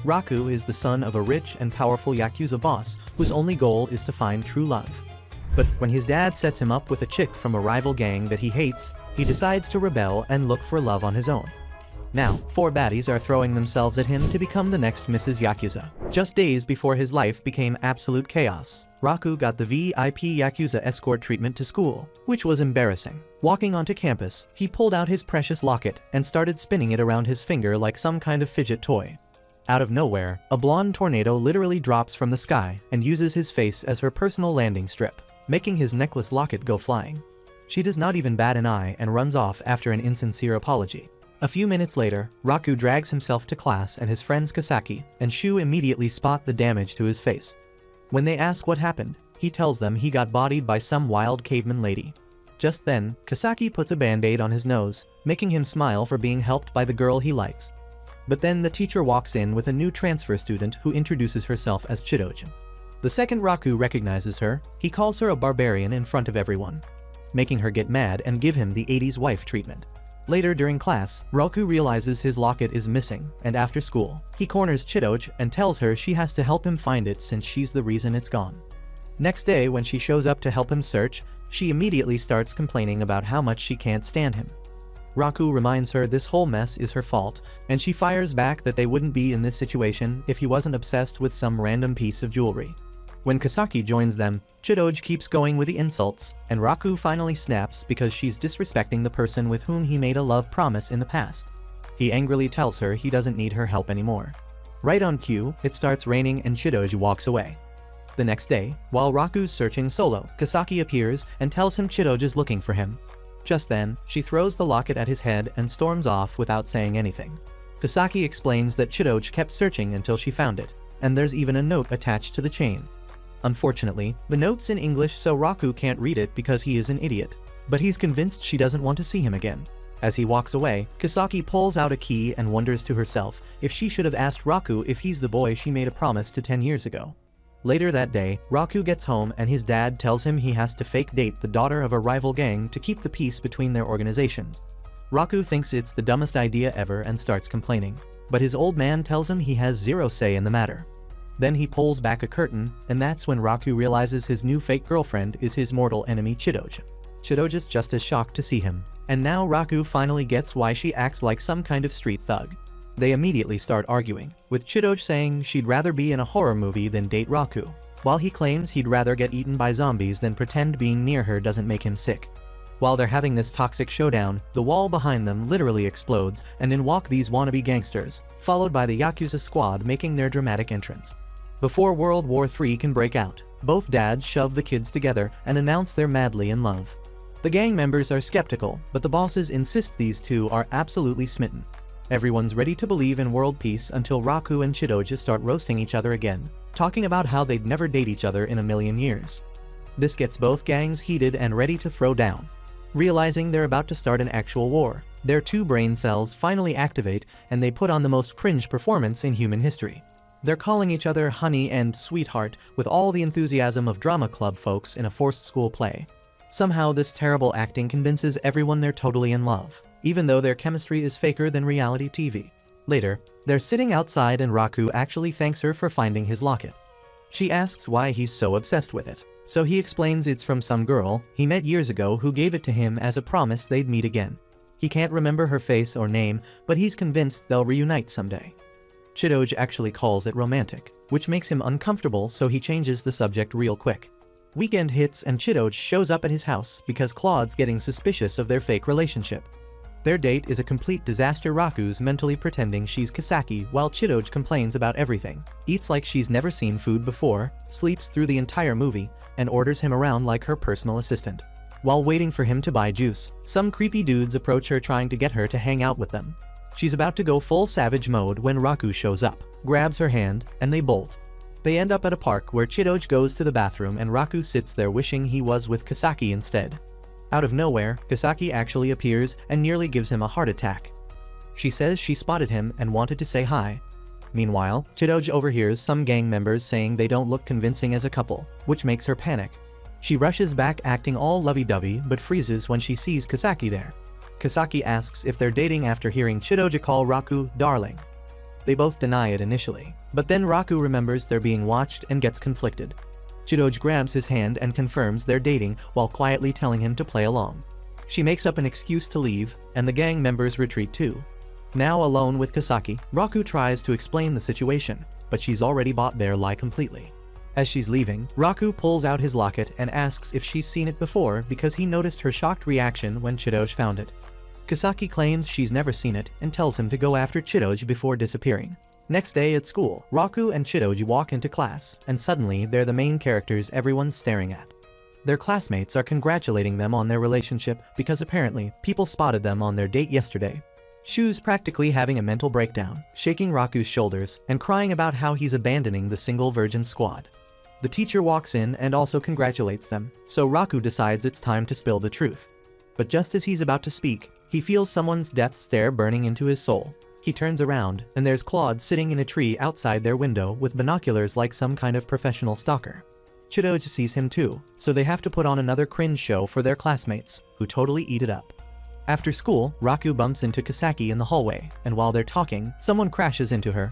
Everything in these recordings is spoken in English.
Raku is the son of a rich and powerful Yakuza boss whose only goal is to find true love. But when his dad sets him up with a chick from a rival gang that he hates, he decides to rebel and look for love on his own. Now, 4 baddies are throwing themselves at him to become the next Mrs. Yakuza. Just days before his life became absolute chaos, Raku got the VIP Yakuza escort treatment to school, which was embarrassing. Walking onto campus, he pulled out his precious locket and started spinning it around his finger like some kind of fidget toy. Out of nowhere, a blonde tornado literally drops from the sky and uses his face as her personal landing strip, making his necklace locket go flying. She does not even bat an eye and runs off after an insincere apology. A few minutes later, Raku drags himself to class and his friends Kasaki and Shu immediately spot the damage to his face. When they ask what happened, he tells them he got bodied by some wild caveman lady. Just then, Kasaki puts a band-aid on his nose, making him smile for being helped by the girl he likes. But then the teacher walks in with a new transfer student who introduces herself as Chidoji. The second Raku recognizes her, he calls her a barbarian in front of everyone, making her get mad and give him the 80s wife treatment. Later during class, Raku realizes his locket is missing, and after school, he corners Chidoji and tells her she has to help him find it since she's the reason it's gone. Next day when she shows up to help him search, she immediately starts complaining about how much she can't stand him. Raku reminds her this whole mess is her fault, and she fires back that they wouldn't be in this situation if he wasn't obsessed with some random piece of jewelry. When Kasaki joins them, Chidoji keeps going with the insults, and Raku finally snaps because she's disrespecting the person with whom he made a love promise in the past. He angrily tells her he doesn't need her help anymore. Right on cue, it starts raining and Chidoji walks away. The next day, while Raku's searching solo, Kasaki appears and tells him Chidoji's looking for him. Just then, she throws the locket at his head and storms off without saying anything. Kasaki explains that Chidoji kept searching until she found it, and there's even a note attached to the chain. Unfortunately, the note's in English so Raku can't read it because he is an idiot, but he's convinced she doesn't want to see him again. As he walks away, Kasaki pulls out a key and wonders to herself if she should have asked Raku if he's the boy she made a promise to 10 years ago. Later that day, Raku gets home and his dad tells him he has to fake date the daughter of a rival gang to keep the peace between their organizations. Raku thinks it's the dumbest idea ever and starts complaining, but his old man tells him he has zero say in the matter. Then he pulls back a curtain, and that's when Raku realizes his new fake girlfriend is his mortal enemy Chidoji. Chidoji's just as shocked to see him, and now Raku finally gets why she acts like some kind of street thug. They immediately start arguing, with Chidoji saying she'd rather be in a horror movie than date Raku, while he claims he'd rather get eaten by zombies than pretend being near her doesn't make him sick. While they're having this toxic showdown, the wall behind them literally explodes, and in walk these wannabe gangsters, followed by the Yakuza squad making their dramatic entrance. Before World War III can break out, both dads shove the kids together and announce they're madly in love. The gang members are skeptical, but the bosses insist these two are absolutely smitten. Everyone's ready to believe in world peace until Raku and Chidoji start roasting each other again, talking about how they'd never date each other in a million years. This gets both gangs heated and ready to throw down. Realizing they're about to start an actual war, their 2 brain cells finally activate and they put on the most cringe performance in human history. They're calling each other honey and sweetheart with all the enthusiasm of drama club folks in a forced school play. Somehow this terrible acting convinces everyone they're totally in love, even though their chemistry is faker than reality TV. Later, they're sitting outside and Raku actually thanks her for finding his locket. She asks why he's so obsessed with it, so he explains it's from some girl he met years ago who gave it to him as a promise they'd meet again. He can't remember her face or name, but he's convinced they'll reunite someday. Chidoji actually calls it romantic, which makes him uncomfortable so he changes the subject real quick. Weekend hits and Chidoji shows up at his house because Claude's getting suspicious of their fake relationship. Their date is a complete disaster. Raku's mentally pretending she's Kasaki while Chidoji complains about everything, eats like she's never seen food before, sleeps through the entire movie, and orders him around like her personal assistant. While waiting for him to buy juice, some creepy dudes approach her trying to get her to hang out with them. She's about to go full savage mode when Raku shows up, grabs her hand, and they bolt. They end up at a park where Chidoji goes to the bathroom and Raku sits there wishing he was with Kasaki instead. Out of nowhere, Kasaki actually appears and nearly gives him a heart attack. She says she spotted him and wanted to say hi. Meanwhile, Chidoji overhears some gang members saying they don't look convincing as a couple, which makes her panic. She rushes back acting all lovey-dovey but freezes when she sees Kasaki there. Kasaki asks if they're dating after hearing Chidoji call Raku darling. They both deny it initially, but then Raku remembers they're being watched and gets conflicted. Chidoge grabs his hand and confirms they're dating while quietly telling him to play along. She makes up an excuse to leave, and the gang members retreat too. Now alone with Kasaki, Raku tries to explain the situation, but she's already bought their lie completely. As she's leaving, Raku pulls out his locket and asks if she's seen it before because he noticed her shocked reaction when Chidoge found it. Kasaki claims she's never seen it and tells him to go after Chidoge before disappearing. Next day at school, Raku and Chidoge walk into class, and suddenly they're the main characters everyone's staring at. Their classmates are congratulating them on their relationship because apparently people spotted them on their date yesterday. Shu's practically having a mental breakdown, shaking Raku's shoulders and crying about how he's abandoning the single virgin squad. The teacher walks in and also congratulates them, so Raku decides it's time to spill the truth. But just as he's about to speak, he feels someone's death stare burning into his soul. He turns around, and there's Claude sitting in a tree outside their window with binoculars like some kind of professional stalker. Chidoge sees him too, so they have to put on another cringe show for their classmates, who totally eat it up. After school, Raku bumps into Kasaki in the hallway, and while they're talking, someone crashes into her.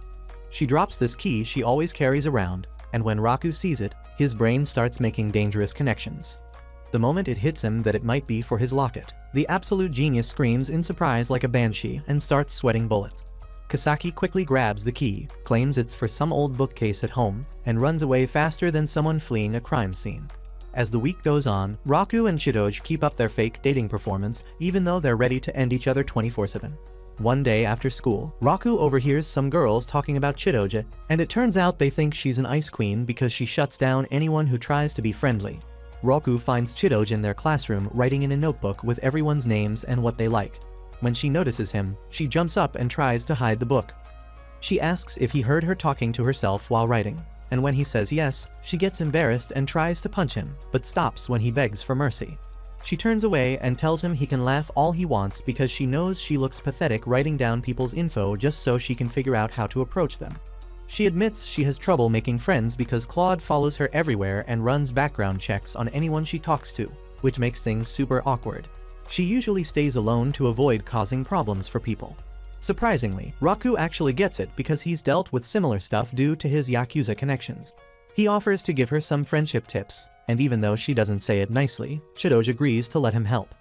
She drops this key she always carries around, and when Raku sees it, his brain starts making dangerous connections. The moment it hits him that it might be for his locket, the absolute genius screams in surprise like a banshee and starts sweating bullets. Kasaki quickly grabs the key, claims it's for some old bookcase at home, and runs away faster than someone fleeing a crime scene. As the week goes on, Raku and Chidoge keep up their fake dating performance even though they're ready to end each other 24/7. One day after school, Raku overhears some girls talking about Chidoge, and it turns out they think she's an ice queen because she shuts down anyone who tries to be friendly. Raku finds Chidoge in their classroom writing in a notebook with everyone's names and what they like. When she notices him, she jumps up and tries to hide the book. She asks if he heard her talking to herself while writing, and when he says yes, she gets embarrassed and tries to punch him, but stops when he begs for mercy. She turns away and tells him he can laugh all he wants because she knows she looks pathetic writing down people's info just so she can figure out how to approach them. She admits she has trouble making friends because Claude follows her everywhere and runs background checks on anyone she talks to, which makes things super awkward. She usually stays alone to avoid causing problems for people. Surprisingly, Raku actually gets it because he's dealt with similar stuff due to his Yakuza connections. He offers to give her some friendship tips, and even though she doesn't say it nicely, Chidoge agrees to let him help.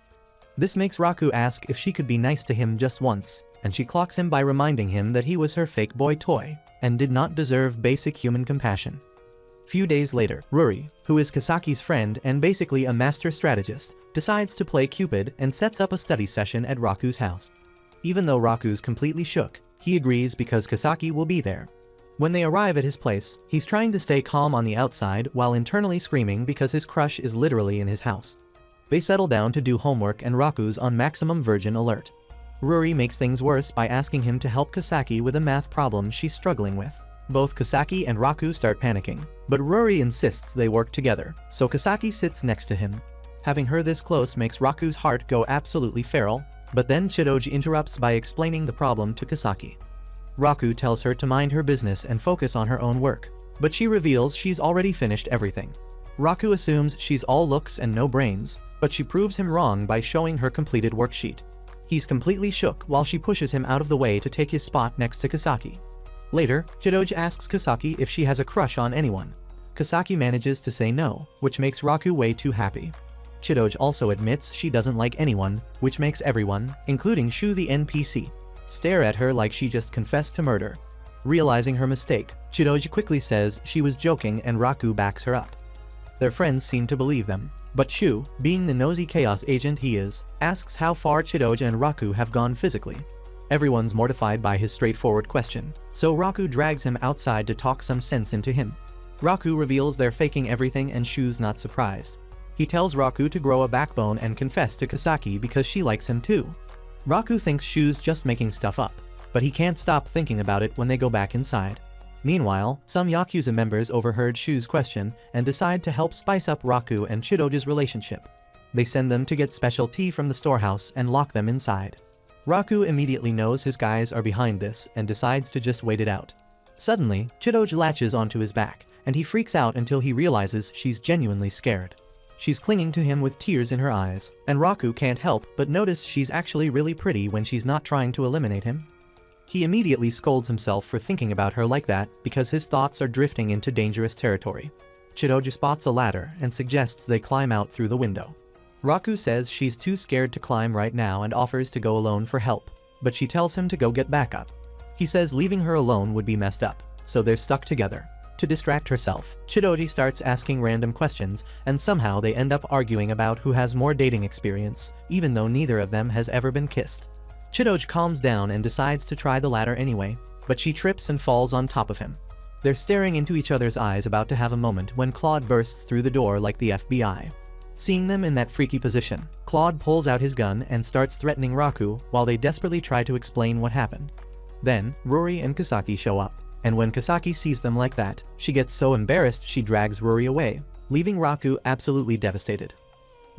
This makes Raku ask if she could be nice to him just once, and she clocks him by reminding him that he was her fake boy toy, and did not deserve basic human compassion. Few days later, Ruri, who is Kasaki's friend and basically a master strategist, decides to play Cupid and sets up a study session at Raku's house. Even though Raku's completely shook, he agrees because Kasaki will be there. When they arrive at his place, he's trying to stay calm on the outside while internally screaming because his crush is literally in his house. They settle down to do homework and Raku's on maximum virgin alert. Ruri makes things worse by asking him to help Kasaki with a math problem she's struggling with. Both Kasaki and Raku start panicking, but Ruri insists they work together, so Kasaki sits next to him. Having her this close makes Raku's heart go absolutely feral, but then Chidoge interrupts by explaining the problem to Kasaki. Raku tells her to mind her business and focus on her own work, but she reveals she's already finished everything. Raku assumes she's all looks and no brains, but she proves him wrong by showing her completed worksheet. He's completely shook while she pushes him out of the way to take his spot next to Kasaki. Later, Chidoge asks Kasaki if she has a crush on anyone. Kasaki manages to say no, which makes Raku way too happy. Chidoge also admits she doesn't like anyone, which makes everyone, including Shu the NPC, stare at her like she just confessed to murder. Realizing her mistake, Chidoge quickly says she was joking and Raku backs her up. Their friends seem to believe them, but Shu, being the nosy chaos agent he is, asks how far Chidoge and Raku have gone physically. Everyone's mortified by his straightforward question, so Raku drags him outside to talk some sense into him. Raku reveals they're faking everything and Shu's not surprised. He tells Raku to grow a backbone and confess to Kasaki because she likes him too. Raku thinks Shu's just making stuff up, but he can't stop thinking about it when they go back inside. Meanwhile, some Yakuza members overheard Shu's question and decide to help spice up Raku and Chidoge's relationship. They send them to get special tea from the storehouse and lock them inside. Raku immediately knows his guys are behind this and decides to just wait it out. Suddenly, Chidoge latches onto his back, and he freaks out until he realizes she's genuinely scared. She's clinging to him with tears in her eyes, and Raku can't help but notice she's actually really pretty when she's not trying to eliminate him. He immediately scolds himself for thinking about her like that because his thoughts are drifting into dangerous territory. Chidoji spots a ladder and suggests they climb out through the window. Raku says she's too scared to climb right now and offers to go alone for help, but she tells him to go get backup. He says leaving her alone would be messed up, so they're stuck together. To distract herself, Chidoji starts asking random questions, and somehow they end up arguing about who has more dating experience, even though neither of them has ever been kissed. Chidoji calms down and decides to try the ladder anyway, but she trips and falls on top of him. They're staring into each other's eyes, about to have a moment when Claude bursts through the door like the FBI. Seeing them in that freaky position, Claude pulls out his gun and starts threatening Raku while they desperately try to explain what happened. Then, Rory and Kasaki show up, and when Kasaki sees them like that, she gets so embarrassed she drags Rory away, leaving Raku absolutely devastated.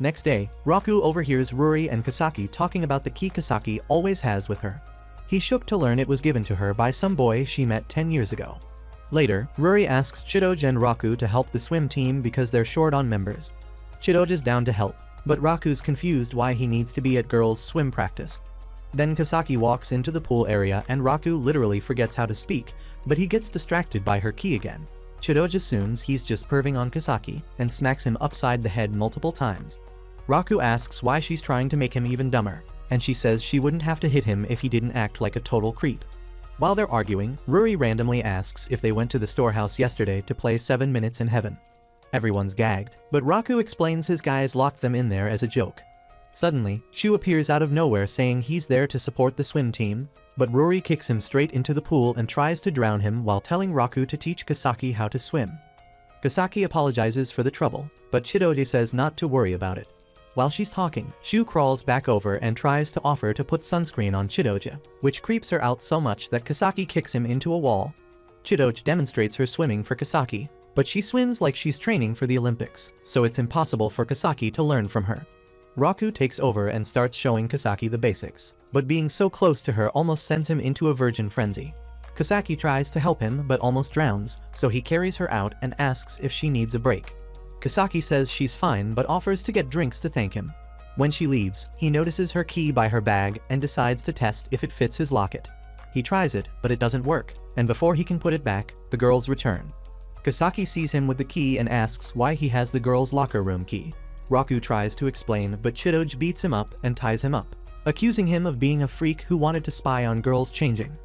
Next day, Raku overhears Rory and Kasaki talking about the key Kasaki always has with her. He's shook to learn it was given to her by some boy she met 10 years ago. Later, Rory asks Chidoji and Raku to help the swim team because they're short on members. Chidoji's down to help, but Raku's confused why he needs to be at girls' swim practice. Then Kasaki walks into the pool area and Raku literally forgets how to speak, but he gets distracted by her key again. Chidoji assumes he's just perving on Kasaki and smacks him upside the head multiple times. Raku asks why she's trying to make him even dumber, and she says she wouldn't have to hit him if he didn't act like a total creep. While they're arguing, Rory randomly asks if they went to the storehouse yesterday to play 7 Minutes in Heaven. Everyone's gagged, but Raku explains his guys locked them in there as a joke. Suddenly, Shu appears out of nowhere saying he's there to support the swim team, but Rory kicks him straight into the pool and tries to drown him while telling Raku to teach Kasaki how to swim. Kasaki apologizes for the trouble, but Chidoji says not to worry about it. While she's talking, Shu crawls back over and tries to offer to put sunscreen on Chidoji, which creeps her out so much that Kasaki kicks him into a wall. Chidoji demonstrates her swimming for Kasaki, but she swims like she's training for the Olympics, so it's impossible for Kasaki to learn from her. Raku takes over and starts showing Kasaki the basics, but being so close to her almost sends him into a virgin frenzy. Kasaki tries to help him but almost drowns, so he carries her out and asks if she needs a break. Kasaki says she's fine but offers to get drinks to thank him. When she leaves, he notices her key by her bag and decides to test if it fits his locket. He tries it, but it doesn't work, and before he can put it back, the girls return. Kasaki sees him with the key and asks why he has the girls' locker room key. Raku tries to explain, but Chidoji beats him up and ties him up, accusing him of being a freak who wanted to spy on girls changing.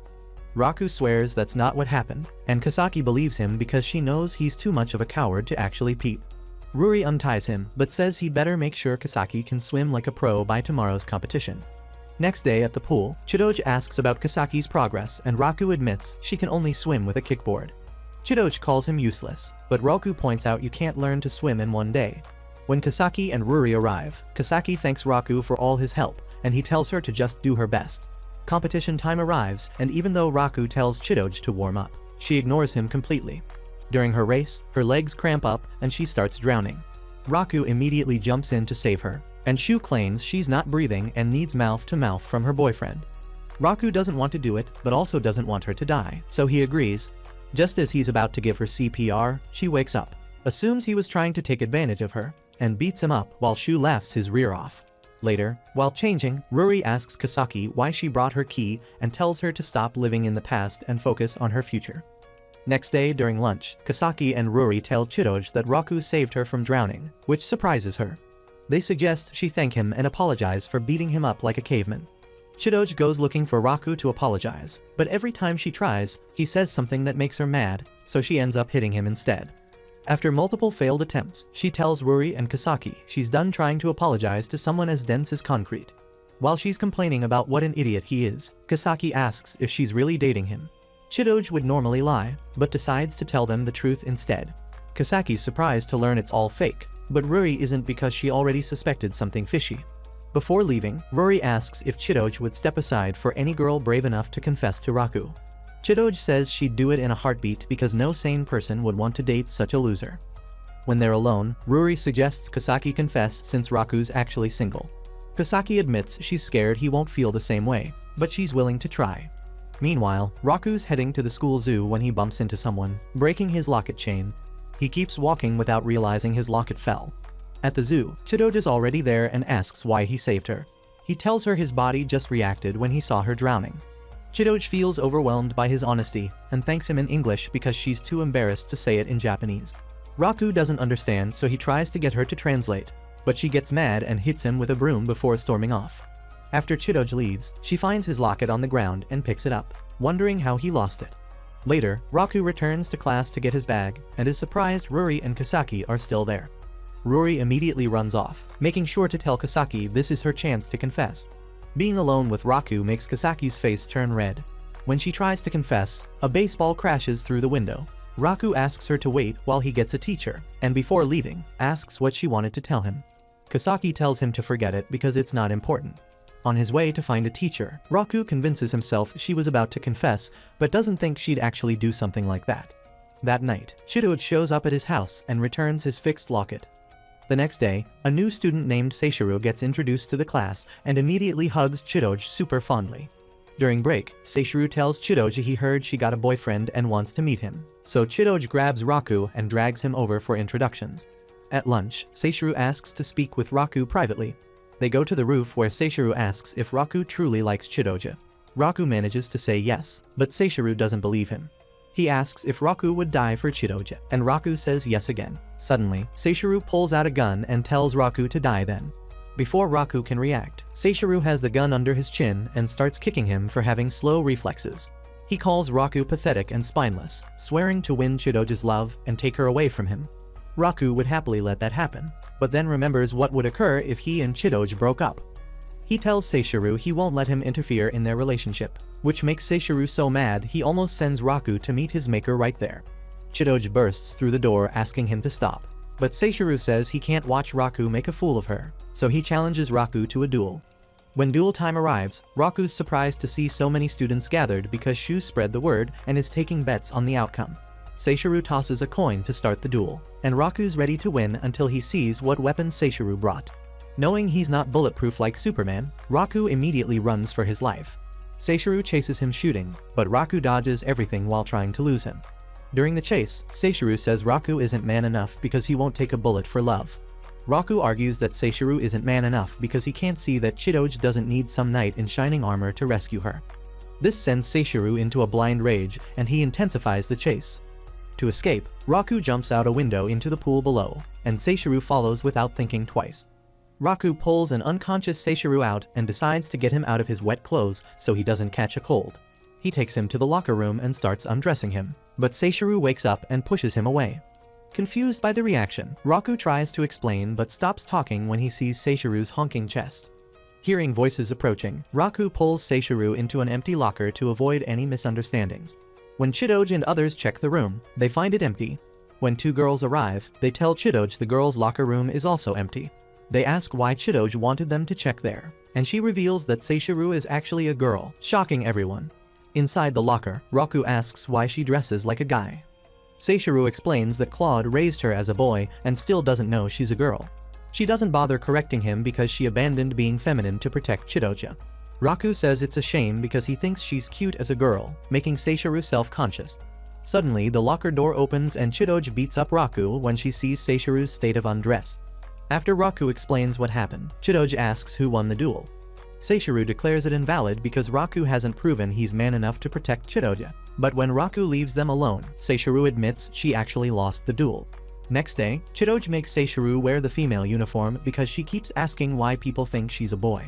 Raku swears that's not what happened, and Kasaki believes him because she knows he's too much of a coward to actually peep. Rory unties him, but says he better make sure Kasaki can swim like a pro by tomorrow's competition. Next day at the pool, Chidoji asks about Kasaki's progress and Raku admits she can only swim with a kickboard. Chidoji calls him useless, but Raku points out you can't learn to swim in one day. When Kasaki and Rory arrive, Kasaki thanks Raku for all his help, and he tells her to just do her best. Competition time arrives, and even though Raku tells Chidoji to warm up, she ignores him completely. During her race, her legs cramp up and she starts drowning. Raku immediately jumps in to save her, and Shu claims she's not breathing and needs mouth-to-mouth from her boyfriend. Raku doesn't want to do it, but also doesn't want her to die, so he agrees. Just as he's about to give her CPR, she wakes up, assumes he was trying to take advantage of her, and beats him up while Shu laughs his rear off. Later, while changing, Rory asks Kasaki why she brought her key and tells her to stop living in the past and focus on her future. Next day during lunch, Kasaki and Rory tell Chidoji that Raku saved her from drowning, which surprises her. They suggest she thank him and apologize for beating him up like a caveman. Chidoji goes looking for Raku to apologize, but every time she tries, he says something that makes her mad, so she ends up hitting him instead. After multiple failed attempts, she tells Rory and Kasaki she's done trying to apologize to someone as dense as concrete. While she's complaining about what an idiot he is, Kasaki asks if she's really dating him. Chidoji would normally lie, but decides to tell them the truth instead. Kasaki's surprised to learn it's all fake, but Rory isn't because she already suspected something fishy. Before leaving, Rory asks if Chidoji would step aside for any girl brave enough to confess to Raku. Chidoji says she'd do it in a heartbeat because no sane person would want to date such a loser. When they're alone, Rory suggests Kasaki confess since Raku's actually single. Kasaki admits she's scared he won't feel the same way, but she's willing to try. Meanwhile, Raku's heading to the school zoo when he bumps into someone, breaking his locket chain. He keeps walking without realizing his locket fell. At the zoo, Chidoji's already there and asks why he saved her. He tells her his body just reacted when he saw her drowning. Chidoge feels overwhelmed by his honesty and thanks him in English because she's too embarrassed to say it in Japanese. Raku doesn't understand, so he tries to get her to translate, but she gets mad and hits him with a broom before storming off. After Chidoge leaves, she finds his locket on the ground and picks it up, wondering how he lost it. Later, Raku returns to class to get his bag and is surprised Ruri and Kasaki are still there. Ruri immediately runs off, making sure to tell Kasaki this is her chance to confess. Being alone with Raku makes Kasaki's face turn red. When she tries to confess, a baseball crashes through the window. Raku asks her to wait while he gets a teacher, and before leaving, asks what she wanted to tell him. Kasaki tells him to forget it because it's not important. On his way to find a teacher, Raku convinces himself she was about to confess, but doesn't think she'd actually do something like that. That night, Chidoge shows up at his house and returns his fixed locket. The next day, a new student named Seishiro gets introduced to the class and immediately hugs Chidoge super fondly. During break, Seishiro tells Chidoge he heard she got a boyfriend and wants to meet him, so Chidoge grabs Raku and drags him over for introductions. At lunch, Seishiro asks to speak with Raku privately. They go to the roof where Seishiro asks if Raku truly likes Chidoge. Raku manages to say yes, but Seishiro doesn't believe him. He asks if Raku would die for Chidoge, and Raku says yes again. Suddenly, Seishiro pulls out a gun and tells Raku to die then. Before Raku can react, Seishiro has the gun under his chin and starts kicking him for having slow reflexes. He calls Raku pathetic and spineless, swearing to win Chidoge's love and take her away from him. Raku would happily let that happen, but then remembers what would occur if he and Chidoge broke up. He tells Seishiro he won't let him interfere in their relationship, which makes Seishiro so mad he almost sends Raku to meet his maker right there. Chidoge bursts through the door asking him to stop, but Seishiro says he can't watch Raku make a fool of her, so he challenges Raku to a duel. When duel time arrives, Raku's surprised to see so many students gathered because Shu spread the word and is taking bets on the outcome. Seishiro tosses a coin to start the duel, and Raku's ready to win until he sees what weapons Seishiro brought. Knowing he's not bulletproof like Superman, Raku immediately runs for his life. Seishiro chases him shooting, but Raku dodges everything while trying to lose him. During the chase, Seishiro says Raku isn't man enough because he won't take a bullet for love. Raku argues that Seishiro isn't man enough because he can't see that Chidoge doesn't need some knight in shining armor to rescue her. This sends Seishiro into a blind rage and he intensifies the chase. To escape, Raku jumps out a window into the pool below, and Seishiro follows without thinking twice. Raku pulls an unconscious Seishiro out and decides to get him out of his wet clothes so he doesn't catch a cold. He takes him to the locker room and starts undressing him, but Seishiro wakes up and pushes him away. Confused by the reaction, Raku tries to explain but stops talking when he sees Seishiro's honking chest. Hearing voices approaching, Raku pulls Seishiro into an empty locker to avoid any misunderstandings. When Chidoge and others check the room, they find it empty. When two girls arrive, they tell Chidoge the girls' locker room is also empty. They ask why Chidoge wanted them to check there, and she reveals that Seishiro is actually a girl, shocking everyone. Inside the locker, Raku asks why she dresses like a guy. Seishiro explains that Claude raised her as a boy and still doesn't know she's a girl. She doesn't bother correcting him because she abandoned being feminine to protect Chidoge. Raku says it's a shame because he thinks she's cute as a girl, making Seishiro self-conscious. Suddenly, the locker door opens and Chidoge beats up Raku when she sees Seishiro's state of undress. After Raku explains what happened, Chidoge asks who won the duel. Seishiro declares it invalid because Raku hasn't proven he's man enough to protect Chidoge. But when Raku leaves them alone, Seishiro admits she actually lost the duel. Next day, Chidoge makes Seishiro wear the female uniform because she keeps asking why people think she's a boy.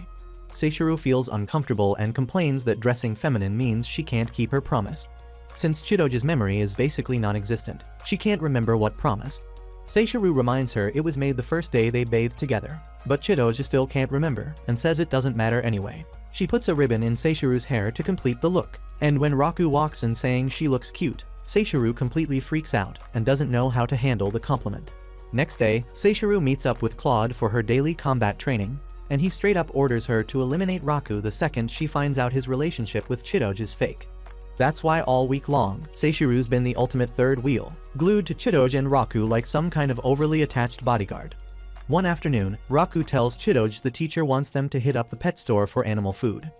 Seishiro feels uncomfortable and complains that dressing feminine means she can't keep her promise. Since Chidoge's memory is basically non-existent, she can't remember what promise. Seishiro reminds her it was made the first day they bathed together, but Chidoge still can't remember and says it doesn't matter anyway. She puts a ribbon in Seishiro's hair to complete the look, and when Raku walks in saying she looks cute, Seishiro completely freaks out and doesn't know how to handle the compliment. Next day, Seishiro meets up with Claude for her daily combat training, and he straight up orders her to eliminate Raku the second she finds out his relationship with Chidoge is fake. That's why all week long, Seishiro's been the ultimate third wheel, glued to Chidoge and Raku like some kind of overly attached bodyguard. One afternoon, Raku tells Chidoge the teacher wants them to hit up the pet store for animal food.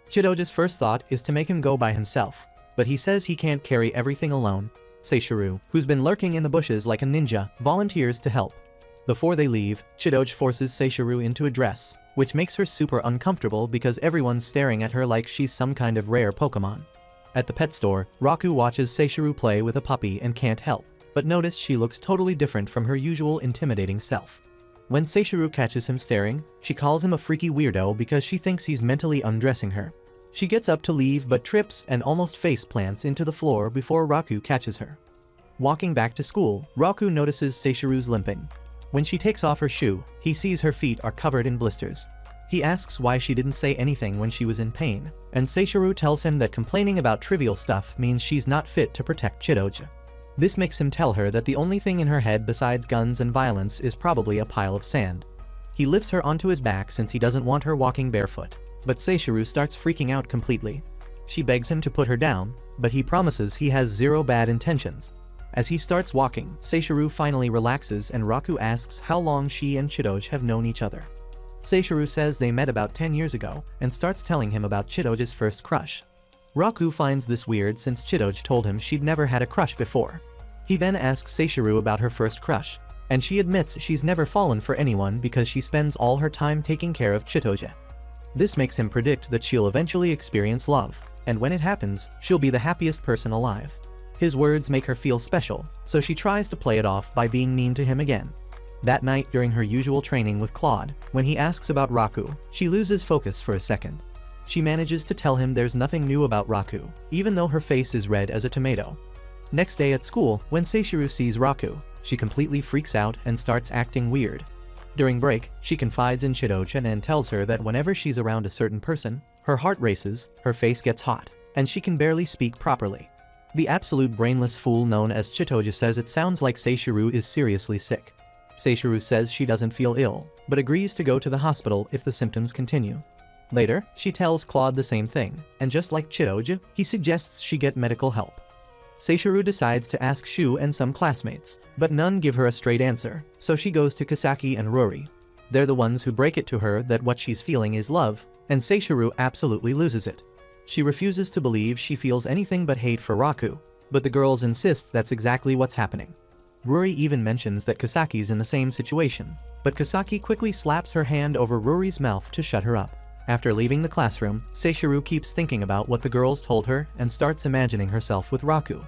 Chidoge's first thought is to make him go by himself, but he says he can't carry everything alone. Seishiro, who's been lurking in the bushes like a ninja, volunteers to help. Before they leave, Chidoge forces Seishiro into a dress, which makes her super uncomfortable because everyone's staring at her like she's some kind of rare Pokemon. At the pet store, Raku watches Seishiro play with a puppy and can't help but notice she looks totally different from her usual intimidating self. When Seishiro catches him staring, she calls him a freaky weirdo because she thinks he's mentally undressing her. She gets up to leave but trips and almost face plants into the floor before Raku catches her. Walking back to school, Raku notices Seishiro's limping. When she takes off her shoe, he sees her feet are covered in blisters. He asks why she didn't say anything when she was in pain, and Seishiro tells him that complaining about trivial stuff means she's not fit to protect Chidoji. This makes him tell her that the only thing in her head besides guns and violence is probably a pile of sand. He lifts her onto his back since he doesn't want her walking barefoot, but Seishiro starts freaking out completely. She begs him to put her down, but he promises he has zero bad intentions. As he starts walking, Seishiro finally relaxes and Raku asks how long she and Chidoji have known each other. Seishiro says they met about 10 years ago and starts telling him about Chidoji's first crush. Raku finds this weird since Chidoji told him she'd never had a crush before. He then asks Seishiro about her first crush, and she admits she's never fallen for anyone because she spends all her time taking care of Chidoji. This makes him predict that she'll eventually experience love, and when it happens, she'll be the happiest person alive. His words make her feel special, so she tries to play it off by being mean to him again. That night during her usual training with Claude, when he asks about Raku, she loses focus for a second. She manages to tell him there's nothing new about Raku, even though her face is red as a tomato. Next day at school, when Seishiro sees Raku, she completely freaks out and starts acting weird. During break, she confides in Chidoji and tells her that whenever she's around a certain person, her heart races, her face gets hot, and she can barely speak properly. The absolute brainless fool known as Chidoji says it sounds like Seishiro is seriously sick. Seishiro says she doesn't feel ill, but agrees to go to the hospital if the symptoms continue. Later, she tells Claude the same thing, and just like Chidoji, he suggests she get medical help. Seishiro decides to ask Shu and some classmates, but none give her a straight answer, so she goes to Kisaki and Rory. They're the ones who break it to her that what she's feeling is love, and Seishiro absolutely loses it. She refuses to believe she feels anything but hate for Raku, but the girls insist that's exactly what's happening. Rory even mentions that Kisaki's in the same situation, but Kisaki quickly slaps her hand over Rory's mouth to shut her up. After leaving the classroom, Seishiro keeps thinking about what the girls told her and starts imagining herself with Raku.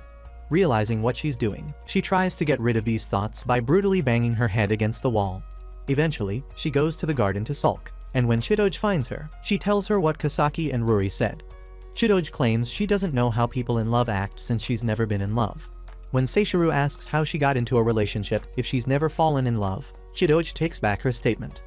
Realizing what she's doing, she tries to get rid of these thoughts by brutally banging her head against the wall. Eventually, she goes to the garden to sulk, and when Chidoji finds her, she tells her what Kisaki and Rory said. Chidoji claims she doesn't know how people in love act since she's never been in love. When Seishiro asks how she got into a relationship if she's never fallen in love, Chidoji takes back her statement.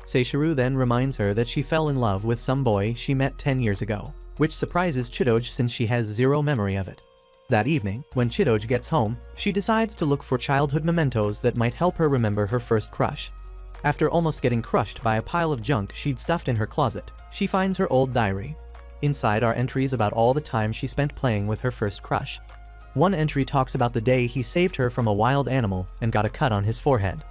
Seishiro then reminds her that she fell in love with some boy she met 10 years ago, which surprises Chidoji since she has zero memory of it. That evening, when Chidoji gets home, she decides to look for childhood mementos that might help her remember her first crush. After almost getting crushed by a pile of junk she'd stuffed in her closet, she finds her old diary. Inside are entries about all the time she spent playing with her first crush. One entry talks about the day he saved her from a wild animal and got a cut on his forehead.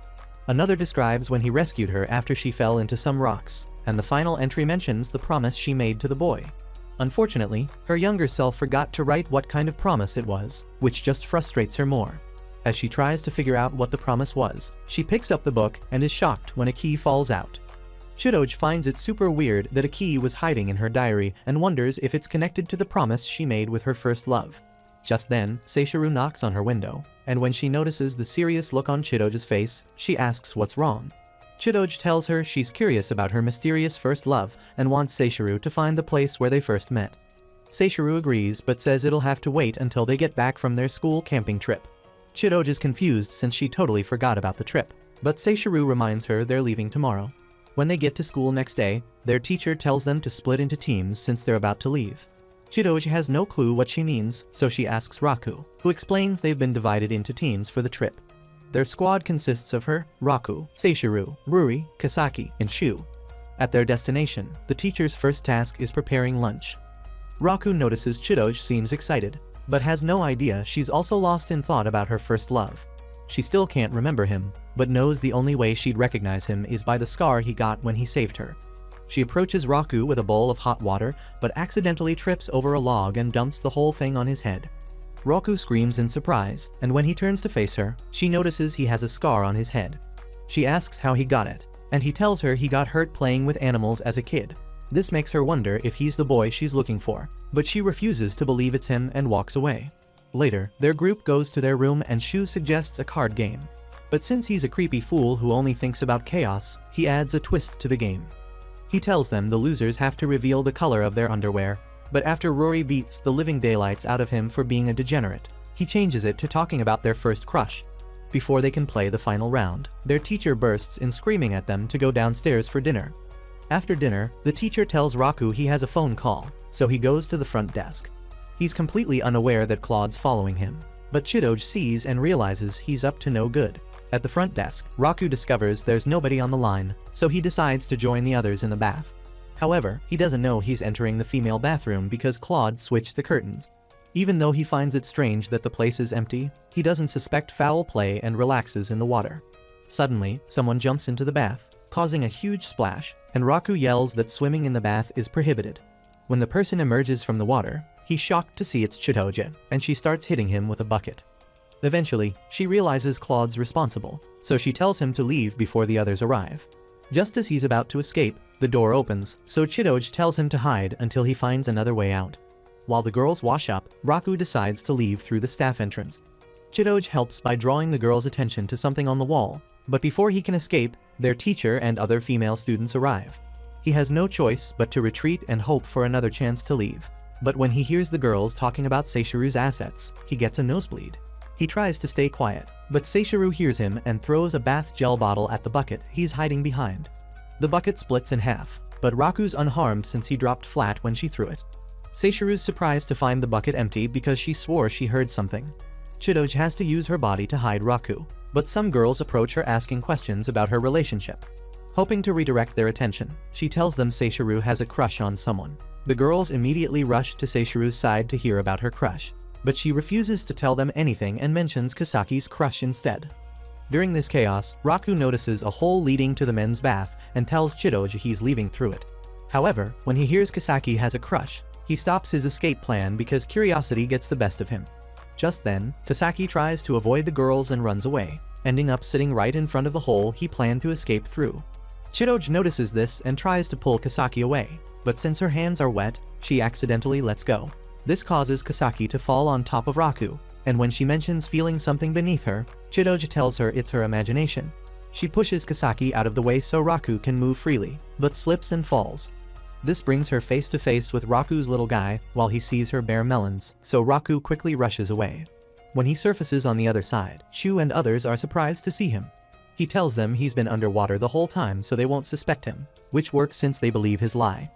Another describes when he rescued her after she fell into some rocks, and the final entry mentions the promise she made to the boy. Unfortunately, her younger self forgot to write what kind of promise it was, which just frustrates her more. As she tries to figure out what the promise was, she picks up the book and is shocked when a key falls out. Chidoji finds it super weird that a key was hiding in her diary and wonders if it's connected to the promise she made with her first love. Just then, Seishiro knocks on her window, and when she notices the serious look on Chidoji's face, she asks what's wrong. Chidoji tells her she's curious about her mysterious first love and wants Seishiro to find the place where they first met. Seishiro agrees but says it'll have to wait until they get back from their school camping trip. Chidoji is confused since she totally forgot about the trip, but Seishiro reminds her they're leaving tomorrow. When they get to school next day, their teacher tells them to split into teams since they're about to leave. Chidoji has no clue what she means, so she asks Raku, who explains they've been divided into teams for the trip. Their squad consists of her, Raku, Seishiro, Ruri, Kisaki, and Shu. At their destination, the teacher's first task is preparing lunch. Raku notices Chidoji seems excited, but has no idea she's also lost in thought about her first love. She still can't remember him, but knows the only way she'd recognize him is by the scar he got when he saved her. She approaches Raku with a bowl of hot water, but accidentally trips over a log and dumps the whole thing on his head. Raku screams in surprise, and when he turns to face her, she notices he has a scar on his head. She asks how he got it, and he tells her he got hurt playing with animals as a kid. This makes her wonder if he's the boy she's looking for, but she refuses to believe it's him and walks away. Later, their group goes to their room and Shu suggests a card game. But since he's a creepy fool who only thinks about chaos, he adds a twist to the game. He tells them the losers have to reveal the color of their underwear, but after Rory beats the living daylights out of him for being a degenerate, he changes it to talking about their first crush. Before they can play the final round, their teacher bursts in screaming at them to go downstairs for dinner. After dinner, the teacher tells Raku he has a phone call, so he goes to the front desk. He's completely unaware that Claude's following him, but Chidoj sees and realizes he's up to no good. At the front desk, Raku discovers there's nobody on the line, so he decides to join the others in the bath. However, he doesn't know he's entering the female bathroom because Claude switched the curtains. Even though he finds it strange that the place is empty, he doesn't suspect foul play and relaxes in the water. Suddenly, someone jumps into the bath, causing a huge splash, and Raku yells that swimming in the bath is prohibited. When the person emerges from the water, he's shocked to see it's Chitoja, and she starts hitting him with a bucket. Eventually, she realizes Claude's responsible, so she tells him to leave before the others arrive. Just as he's about to escape, the door opens, so Chidoj tells him to hide until he finds another way out. While the girls wash up, Raku decides to leave through the staff entrance. Chidoj helps by drawing the girls' attention to something on the wall, but before he can escape, their teacher and other female students arrive. He has no choice but to retreat and hope for another chance to leave. But when he hears the girls talking about Seishiru's assets, he gets a nosebleed. He tries to stay quiet, but Seishiru hears him and throws a bath gel bottle at the bucket he's hiding behind. The bucket splits in half, but Raku's unharmed since he dropped flat when she threw it. Seishiru's surprised to find the bucket empty because she swore she heard something. Chidoj has to use her body to hide Raku, but some girls approach her asking questions about her relationship. Hoping to redirect their attention, she tells them Seishiru has a crush on someone. The girls immediately rush to Seishiru's side to hear about her crush, but she refuses to tell them anything and mentions Kasaki's crush instead. During this chaos, Raku notices a hole leading to the men's bath and tells Chidoj he's leaving through it. However, when he hears Kasaki has a crush, he stops his escape plan because curiosity gets the best of him. Just then, Kasaki tries to avoid the girls and runs away, ending up sitting right in front of the hole he planned to escape through. Chidoj notices this and tries to pull Kasaki away, but since her hands are wet, she accidentally lets go. This causes Kasaki to fall on top of Raku, and when she mentions feeling something beneath her, Chidoj tells her it's her imagination. She pushes Kasaki out of the way so Raku can move freely, but slips and falls. This brings her face to face with Raku's little guy while he sees her bare melons, so Raku quickly rushes away. When he surfaces on the other side, Shu and others are surprised to see him. He tells them he's been underwater the whole time so they won't suspect him, which works since they believe his lie.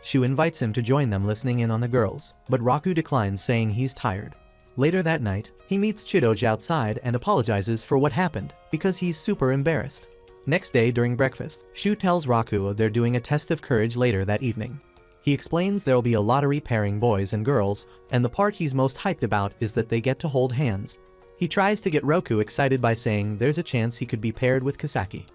Shu invites him to join them listening in on the girls, but Raku declines saying he's tired. Later that night, he meets Chidoj outside and apologizes for what happened because he's super embarrassed. Next day during breakfast, Shu tells Raku they're doing a test of courage later that evening. He explains there'll be a lottery pairing boys and girls, and the part he's most hyped about is that they get to hold hands. He tries to get Roku excited by saying there's a chance he could be paired with Kasaki.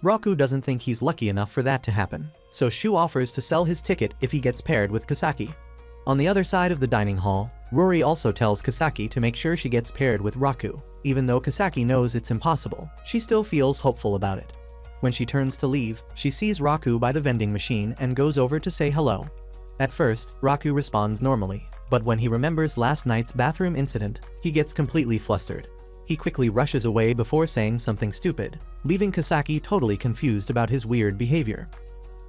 Raku doesn't think he's lucky enough for that to happen, so Shu offers to sell his ticket if he gets paired with Kasaki. On the other side of the dining hall, Rory also tells Kasaki to make sure she gets paired with Raku. Even though Kasaki knows it's impossible, she still feels hopeful about it. When she turns to leave, she sees Raku by the vending machine and goes over to say hello. At first, Raku responds normally, but when he remembers last night's bathroom incident, he gets completely flustered. He quickly rushes away before saying something stupid, leaving Kasaki totally confused about his weird behavior.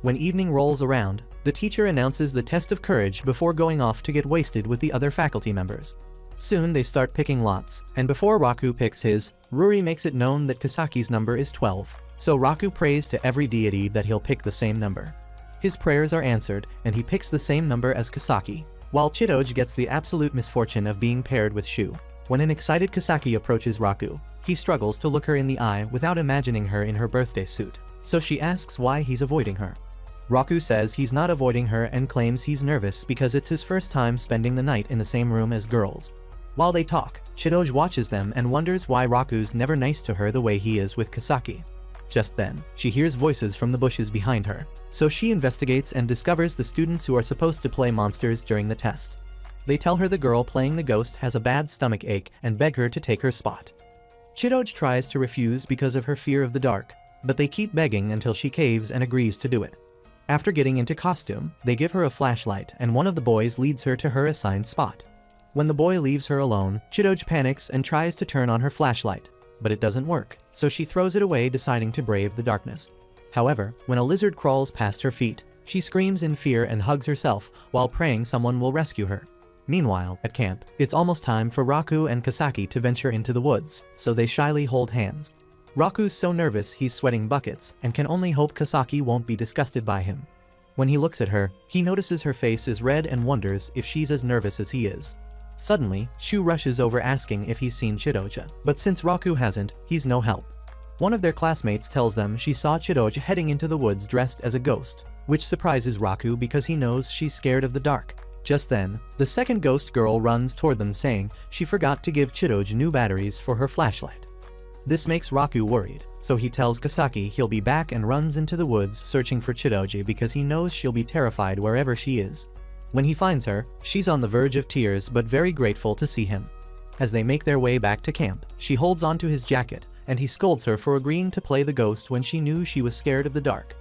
When evening rolls around, the teacher announces the test of courage before going off to get wasted with the other faculty members. Soon they start picking lots, and before Raku picks his, Ruri makes it known that Kasaki's number is 12, so Raku prays to every deity that he'll pick the same number. His prayers are answered, and he picks the same number as Kasaki, while Chidoj gets the absolute misfortune of being paired with Shu. When an excited Kasaki approaches Raku, he struggles to look her in the eye without imagining her in her birthday suit, so she asks why he's avoiding her. Raku says he's not avoiding her and claims he's nervous because it's his first time spending the night in the same room as girls. While they talk, Chidoj watches them and wonders why Raku's never nice to her the way he is with Kasaki. Just then, she hears voices from the bushes behind her, so she investigates and discovers the students who are supposed to play monsters during the test. They tell her the girl playing the ghost has a bad stomach ache and beg her to take her spot. Chidoj tries to refuse because of her fear of the dark, but they keep begging until she caves and agrees to do it. After getting into costume, they give her a flashlight and one of the boys leads her to her assigned spot. When the boy leaves her alone, Chidoj panics and tries to turn on her flashlight, but it doesn't work, so she throws it away, deciding to brave the darkness. However, when a lizard crawls past her feet, she screams in fear and hugs herself while praying someone will rescue her. Meanwhile, at camp, it's almost time for Raku and Kasaki to venture into the woods, so they shyly hold hands. Raku's so nervous he's sweating buckets and can only hope Kasaki won't be disgusted by him. When he looks at her, he notices her face is red and wonders if she's as nervous as he is. Suddenly, Shu rushes over asking if he's seen Chidoj, but since Raku hasn't, he's no help. One of their classmates tells them she saw Chidoj heading into the woods dressed as a ghost, which surprises Raku because he knows she's scared of the dark. Just then, the second ghost girl runs toward them saying she forgot to give Chidoj new batteries for her flashlight. This makes Raku worried, so he tells Kasaki he'll be back and runs into the woods searching for Chidoj because he knows she'll be terrified wherever she is. When he finds her, she's on the verge of tears but very grateful to see him. As they make their way back to camp, she holds onto his jacket and he scolds her for agreeing to play the ghost when she knew she was scared of the dark.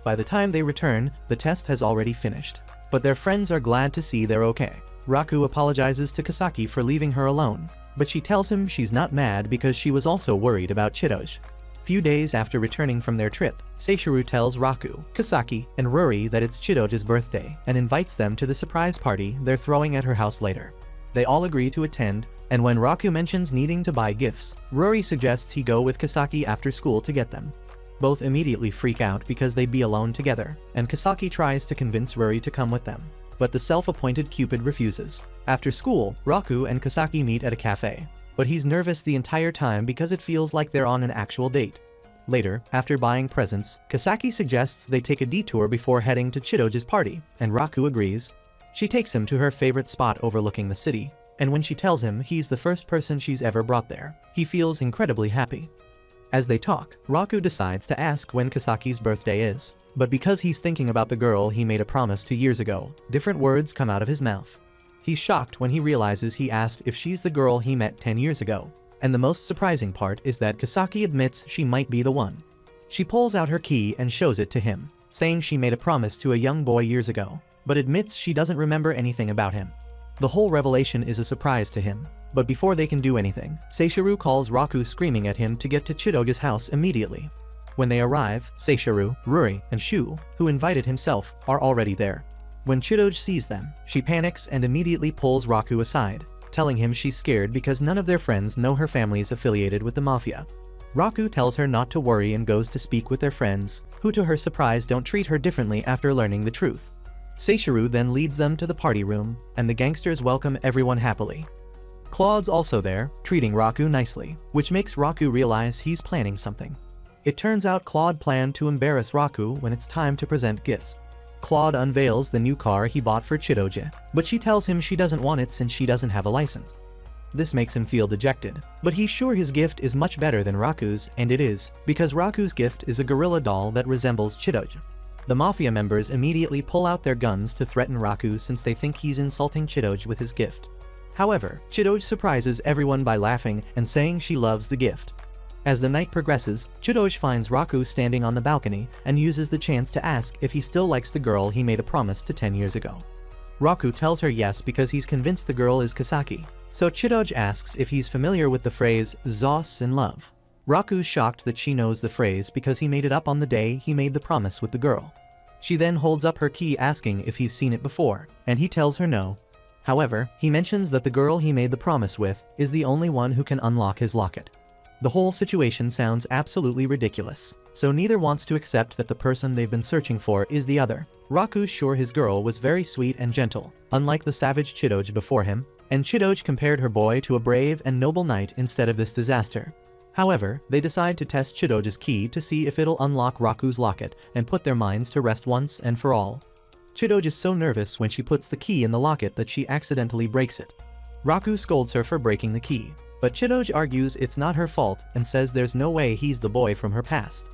By the time they return, the test has already finished, but their friends are glad to see they're okay. Raku apologizes to Kasaki for leaving her alone, but she tells him she's not mad because she was also worried about Chidoj. Few days after returning from their trip, Seishiro tells Raku, Kasaki, and Ruri that it's Chidoj's birthday and invites them to the surprise party they're throwing at her house later. They all agree to attend, and when Raku mentions needing to buy gifts, Ruri suggests he go with Kasaki after school to get them. Both immediately freak out because they'd be alone together, and Kasaki tries to convince Ruri to come with them, but the self-appointed Cupid refuses. After school, Raku and Kasaki meet at a cafe, but he's nervous the entire time because it feels like they're on an actual date. Later, after buying presents, Kasaki suggests they take a detour before heading to Chidoj's party, and Raku agrees. She takes him to her favorite spot overlooking the city, and when she tells him he's the first person she's ever brought there, he feels incredibly happy. As they talk, Raku decides to ask when Kasaki's birthday is, but because he's thinking about the girl he made a promise 2 years ago, different words come out of his mouth. He's shocked when he realizes he asked if she's the girl he met 10 years ago, and the most surprising part is that Kasaki admits she might be the one. She pulls out her key and shows it to him, saying she made a promise to a young boy years ago, but admits she doesn't remember anything about him. The whole revelation is a surprise to him, but before they can do anything, Seishiro calls Raku screaming at him to get to Chidoj's house immediately. When they arrive, Seishiro, Ruri, and Shu, who invited himself, are already there. When Chidoj sees them, she panics and immediately pulls Raku aside, telling him she's scared because none of their friends know her family's affiliated with the mafia. Raku tells her not to worry and goes to speak with their friends, who to her surprise don't treat her differently after learning the truth. Seishiro then leads them to the party room, and the gangsters welcome everyone happily. Claude's also there, treating Raku nicely, which makes Raku realize he's planning something. It turns out Claude planned to embarrass Raku when it's time to present gifts. Claude unveils the new car he bought for Chidoj, but she tells him she doesn't want it since she doesn't have a license. This makes him feel dejected, but he's sure his gift is much better than Raku's, and it is, because Raku's gift is a gorilla doll that resembles Chidoj. The mafia members immediately pull out their guns to threaten Raku since they think he's insulting Chidoj with his gift. However, Chidoj surprises everyone by laughing and saying she loves the gift. As the night progresses, Chidoj finds Raku standing on the balcony and uses the chance to ask if he still likes the girl he made a promise to 10 years ago. Raku tells her yes because he's convinced the girl is Kasaki, so Chidoj asks if he's familiar with the phrase "Zos in love." Raku's shocked that she knows the phrase because he made it up on the day he made the promise with the girl. She then holds up her key asking if he's seen it before, and he tells her no. However, he mentions that the girl he made the promise with is the only one who can unlock his locket. The whole situation sounds absolutely ridiculous, so neither wants to accept that the person they've been searching for is the other. Raku's sure his girl was very sweet and gentle, unlike the savage Chidoj before him, and Chidoj compared her boy to a brave and noble knight instead of this disaster. However, they decide to test Chidoj's key to see if it'll unlock Raku's locket and put their minds to rest once and for all. Chidoj is so nervous when she puts the key in the locket that she accidentally breaks it. Raku scolds her for breaking the key, but Chidoj argues it's not her fault and says there's no way he's the boy from her past.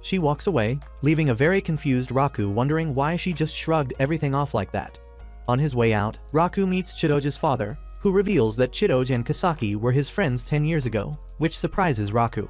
She walks away, leaving a very confused Raku wondering why she just shrugged everything off like that. On his way out, Raku meets Chidoj's father, who reveals that Chidoj and Kasaki were his friends 10 years ago, which surprises Raku.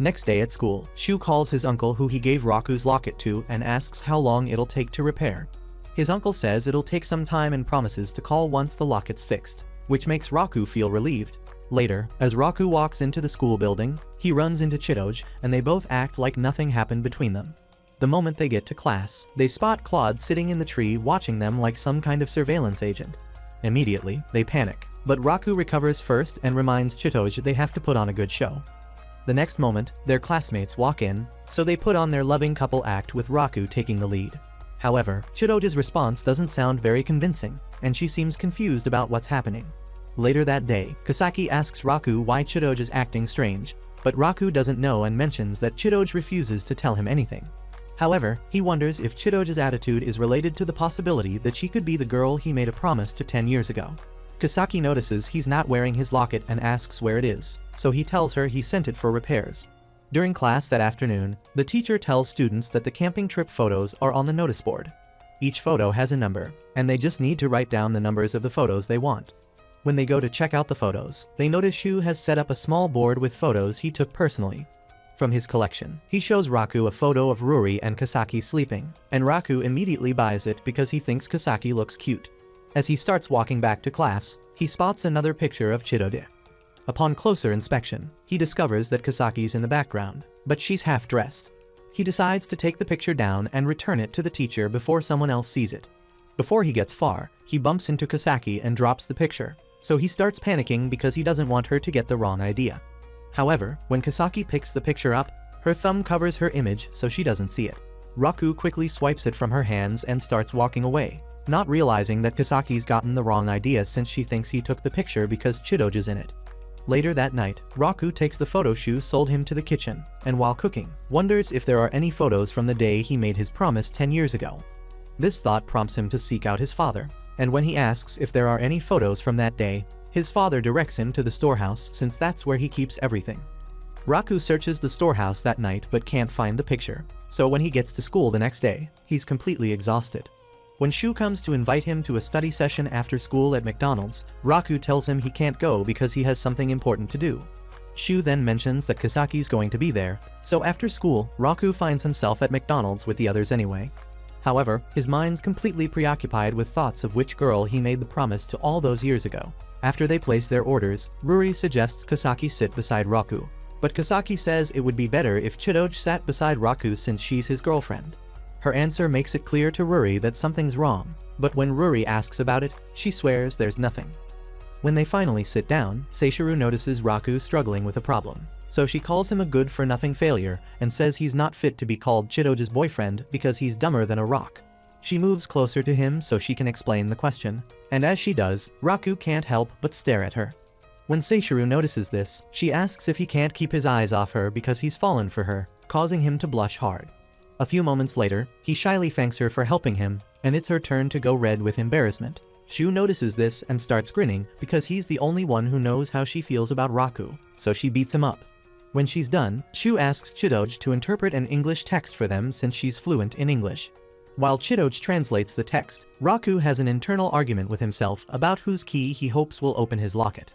Next day at school, Shu calls his uncle who he gave Raku's locket to and asks how long it'll take to repair. His uncle says it'll take some time and promises to call once the locket's fixed, which makes Raku feel relieved. Later, as Raku walks into the school building, he runs into Chidoj and they both act like nothing happened between them. The moment they get to class, they spot Claude sitting in the tree watching them like some kind of surveillance agent. Immediately, they panic, but Raku recovers first and reminds Chidoj they have to put on a good show. The next moment, their classmates walk in, so they put on their loving couple act with Raku taking the lead. However, Chidoj's response doesn't sound very convincing, and she seems confused about what's happening. Later that day, Kasaki asks Raku why Chidoj is acting strange, but Raku doesn't know and mentions that Chidoj refuses to tell him anything. However, he wonders if Chidoj's attitude is related to the possibility that she could be the girl he made a promise to 10 years ago. Kasaki notices he's not wearing his locket and asks where it is, so he tells her he sent it for repairs. During class that afternoon, the teacher tells students that the camping trip photos are on the notice board. Each photo has a number, and they just need to write down the numbers of the photos they want. When they go to check out the photos, they notice Shu has set up a small board with photos he took personally from his collection. He shows Raku a photo of Ruri and Kasaki sleeping, and Raku immediately buys it because he thinks Kasaki looks cute. As he starts walking back to class, he spots another picture of Chidode. Upon closer inspection, he discovers that Kasaki's in the background, but she's half-dressed. He decides to take the picture down and return it to the teacher before someone else sees it. Before he gets far, he bumps into Kasaki and drops the picture, so he starts panicking because he doesn't want her to get the wrong idea. However, when Kasaki picks the picture up, her thumb covers her image so she doesn't see it. Raku quickly swipes it from her hands and starts walking away, not realizing that Kasaki's gotten the wrong idea since she thinks he took the picture because Chidoj is in it. Later that night, Raku takes the photo Shu sold him to the kitchen, and while cooking, wonders if there are any photos from the day he made his promise 10 years ago. This thought prompts him to seek out his father, and when he asks if there are any photos from that day, his father directs him to the storehouse since that's where he keeps everything. Raku searches the storehouse that night but can't find the picture, so when he gets to school the next day, he's completely exhausted. When Shu comes to invite him to a study session after school at McDonald's, Raku tells him he can't go because he has something important to do. Shu then mentions that Kasaki's going to be there, so after school, Raku finds himself at McDonald's with the others anyway. However, his mind's completely preoccupied with thoughts of which girl he made the promise to all those years ago. After they place their orders, Ruri suggests Kasaki sit beside Raku, but Kasaki says it would be better if Chidoj sat beside Raku since she's his girlfriend. Her answer makes it clear to Ruri that something's wrong, but when Ruri asks about it, she swears there's nothing. When they finally sit down, Seishiro notices Raku struggling with a problem, so she calls him a good-for-nothing failure and says he's not fit to be called Chidoj's boyfriend because he's dumber than a rock. She moves closer to him so she can explain the question, and as she does, Raku can't help but stare at her. When Seishiro notices this, she asks if he can't keep his eyes off her because he's fallen for her, causing him to blush hard. A few moments later, he shyly thanks her for helping him, and it's her turn to go red with embarrassment. Shu notices this and starts grinning because he's the only one who knows how she feels about Raku, so she beats him up. When she's done, Shu asks Chidoj to interpret an English text for them since she's fluent in English. While Chidoj translates the text, Raku has an internal argument with himself about whose key he hopes will open his locket.